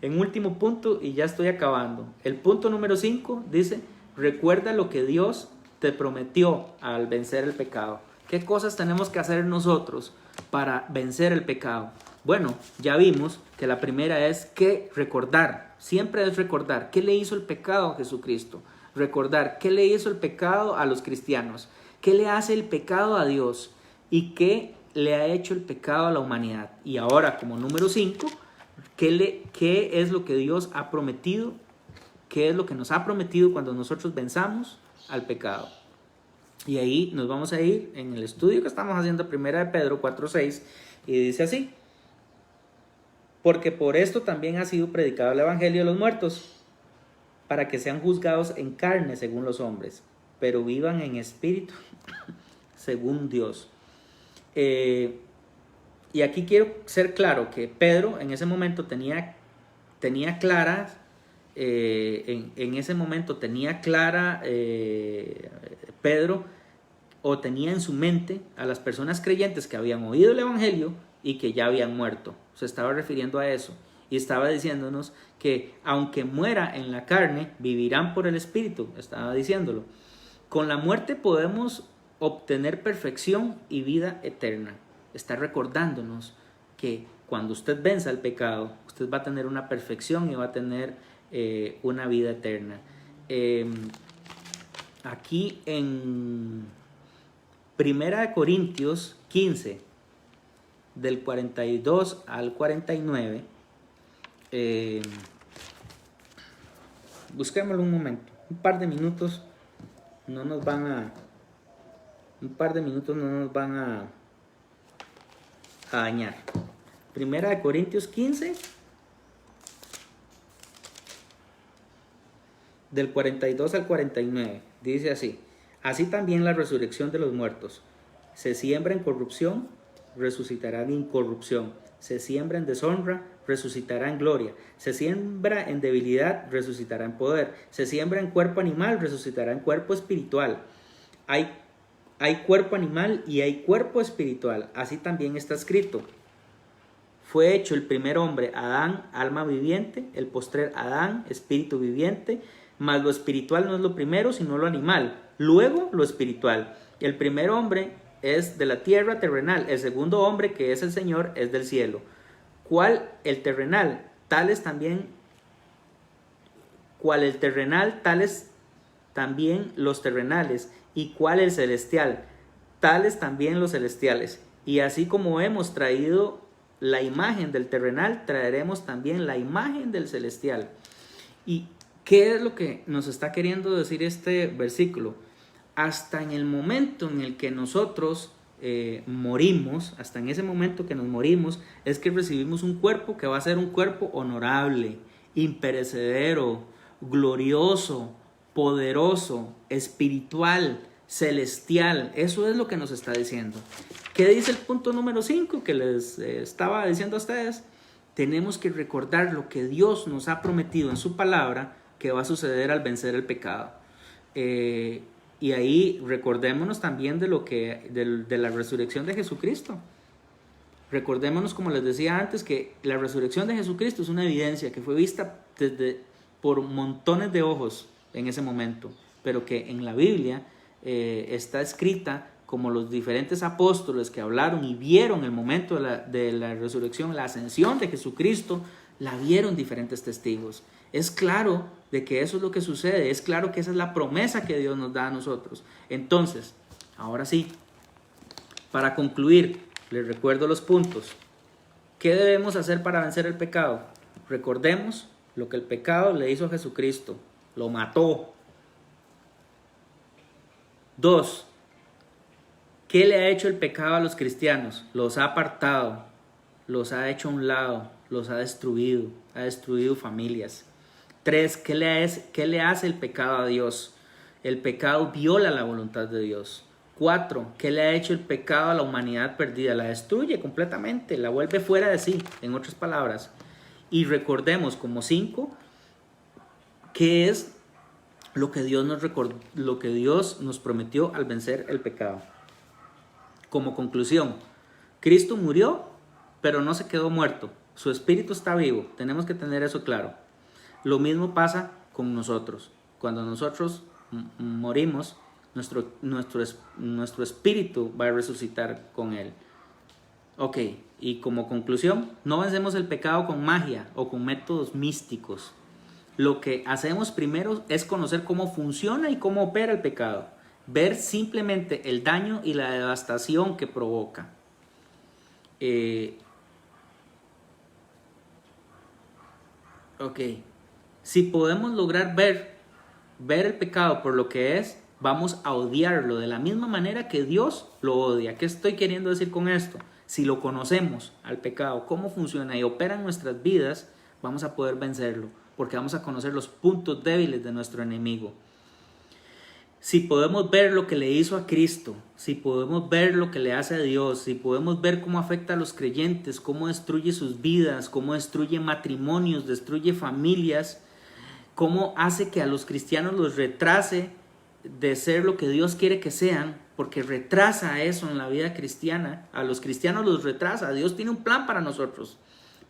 En último punto y ya estoy acabando. El punto número 5 dice, recuerda lo que Dios te prometió al vencer el pecado. ¿Qué cosas tenemos que hacer nosotros para vencer el pecado? Bueno, ya vimos que la primera es que recordar, siempre es recordar qué le hizo el pecado a Jesucristo, recordar qué le hizo el pecado a los cristianos, qué le hace el pecado a Dios y qué le ha hecho el pecado a la humanidad. Y ahora, como número 5, qué es lo que Dios ha prometido, qué es lo que nos ha prometido cuando nosotros venzamos al pecado. Y ahí nos vamos a ir en el estudio que estamos haciendo, 1 de Pedro 4:6, y dice así: porque por esto también ha sido predicado el evangelio de los muertos, para que sean juzgados en carne según los hombres, pero vivan en espíritu según Dios. Y aquí quiero ser claro que Pedro en ese momento tenía clara, Pedro, o tenía en su mente a las personas creyentes que habían oído el evangelio y que ya habían muerto. Se estaba refiriendo a eso y estaba diciéndonos que aunque muera en la carne, vivirán por el espíritu. Estaba diciéndolo. Con la muerte podemos obtener perfección y vida eterna. Está recordándonos que cuando usted venza el pecado, usted va a tener una perfección y va a tener una vida eterna. Aquí en 1 Corintios 15, del 42 al 49, busquémoslo un momento, un par de minutos no nos van a dañar. 1 Corintios 15, del 42 al 49, dice así: así también la resurrección de los muertos. Se siembra en corrupción, resucitará en incorrupción. Se siembra en deshonra, resucitará en gloria. Se siembra en debilidad, resucitará en poder. Se siembra en cuerpo animal, resucitará en cuerpo espiritual. Hay cuerpo animal y hay cuerpo espiritual. Así también está escrito: fue hecho el primer hombre, Adán, alma viviente; el postrer Adán, espíritu viviente. Mas lo espiritual no es lo primero, sino lo animal, luego lo espiritual. El primer hombre es de la tierra terrenal, el segundo hombre, que es el Señor, es del cielo. ¿Cuál el terrenal? Tales también los terrenales. ¿Y cuál el celestial? Tales también los celestiales. Y así como hemos traído la imagen del terrenal, traeremos también la imagen del celestial. ¿Y qué es lo que nos está queriendo decir este versículo? Hasta en el momento en el que nosotros morimos, hasta en ese momento que nos morimos, es que recibimos un cuerpo que va a ser un cuerpo honorable, imperecedero, glorioso, poderoso, espiritual, celestial. Eso es lo que nos está diciendo. ¿Qué dice el punto número 5 que les estaba diciendo a ustedes? tenemos que recordar lo que Dios nos ha prometido en su palabra que va a suceder al vencer el pecado. Y ahí recordémonos también de la resurrección de Jesucristo. Recordémonos, como les decía antes, que la resurrección de Jesucristo es una evidencia que fue vista por montones de ojos en ese momento, pero que en la Biblia está escrita como los diferentes apóstoles que hablaron y vieron el momento de la resurrección, la ascensión de Jesucristo, la vieron diferentes testigos. Es claro de que eso es lo que sucede, es claro que esa es la promesa que Dios nos da a nosotros. Entonces, ahora sí, para concluir, les recuerdo los puntos. ¿Qué debemos hacer para vencer el pecado? Recordemos lo que el pecado le hizo a Jesucristo. Lo mató. 2. ¿Qué le ha hecho el pecado a los cristianos? Los ha apartado, los ha hecho a un lado, los ha destruido familias. 3. ¿Qué le hace el pecado a Dios? El pecado viola la voluntad de Dios. 4. ¿Qué le ha hecho el pecado a la humanidad perdida? La destruye completamente, la vuelve fuera de sí, en otras palabras. Y recordemos como 5, ¿qué es lo que Dios nos prometió al vencer el pecado? Como conclusión, Cristo murió, pero no se quedó muerto. Su espíritu está vivo, tenemos que tener eso claro. Lo mismo pasa con nosotros. Cuando nosotros morimos, nuestro espíritu va a resucitar con Él. Ok, y como conclusión, no vencemos el pecado con magia o con métodos místicos. Lo que hacemos primero es conocer cómo funciona y cómo opera el pecado. Ver simplemente el daño y la devastación que provoca. Si podemos lograr ver el pecado por lo que es, vamos a odiarlo de la misma manera que Dios lo odia. ¿Qué estoy queriendo decir con esto? Si lo conocemos al pecado, cómo funciona y opera en nuestras vidas, vamos a poder vencerlo, porque vamos a conocer los puntos débiles de nuestro enemigo. Si podemos ver lo que le hizo a Cristo, si podemos ver lo que le hace a Dios, si podemos ver cómo afecta a los creyentes, cómo destruye sus vidas, cómo destruye matrimonios, destruye familias, cómo hace que a los cristianos los retrase de ser lo que Dios quiere que sean, porque retrasa eso en la vida cristiana. A los cristianos los retrasa. Dios tiene un plan para nosotros,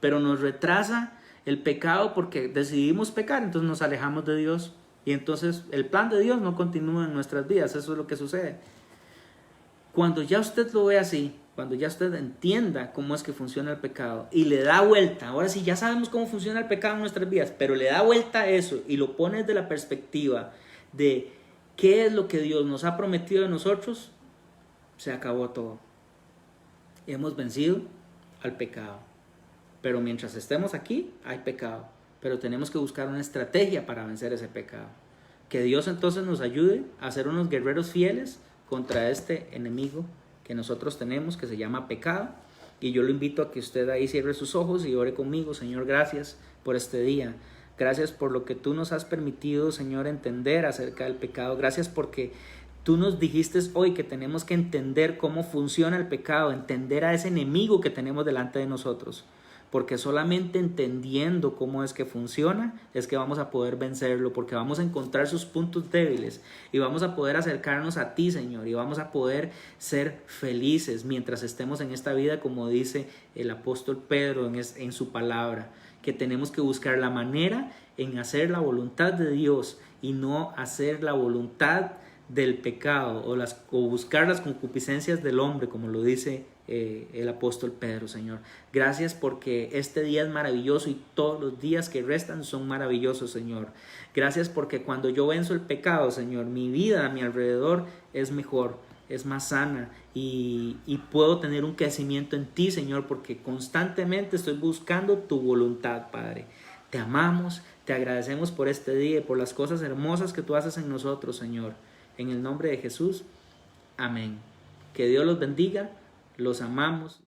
pero nos retrasa el pecado porque decidimos pecar, entonces nos alejamos de Dios y entonces el plan de Dios no continúa en nuestras vidas. Eso es lo que sucede. Cuando ya usted lo ve así, cuando ya usted entienda cómo es que funciona el pecado y le da vuelta, ahora sí ya sabemos cómo funciona el pecado en nuestras vidas, pero le da vuelta a eso y lo pone desde la perspectiva de qué es lo que Dios nos ha prometido de nosotros, se acabó todo. Hemos vencido al pecado. Pero mientras estemos aquí, hay pecado. Pero tenemos que buscar una estrategia para vencer ese pecado. Que Dios entonces nos ayude a ser unos guerreros fieles contra este enemigo que nosotros tenemos, que se llama pecado. Y yo lo invito a que usted ahí cierre sus ojos y ore conmigo. Señor, gracias por este día. Gracias por lo que tú nos has permitido, Señor, entender acerca del pecado. Gracias porque tú nos dijiste hoy que tenemos que entender cómo funciona el pecado, entender a ese enemigo que tenemos delante de nosotros. Porque solamente entendiendo cómo es que funciona, es que vamos a poder vencerlo, porque vamos a encontrar sus puntos débiles y vamos a poder acercarnos a ti, Señor, y vamos a poder ser felices mientras estemos en esta vida, como dice el apóstol Pedro en su palabra, que tenemos que buscar la manera en hacer la voluntad de Dios y no hacer la voluntad del pecado o buscar las concupiscencias del hombre, como lo dice el apóstol Pedro, Señor. Gracias porque este día es maravilloso y todos los días que restan son maravillosos, Señor. Gracias porque cuando yo venzo el pecado, Señor, mi vida a mi alrededor es mejor, es más sana y puedo tener un crecimiento en ti, Señor, porque constantemente estoy buscando tu voluntad, Padre. Te amamos, te agradecemos por este día y por las cosas hermosas que tú haces en nosotros, Señor. En el nombre de Jesús, amén. Que Dios los bendiga, los amamos.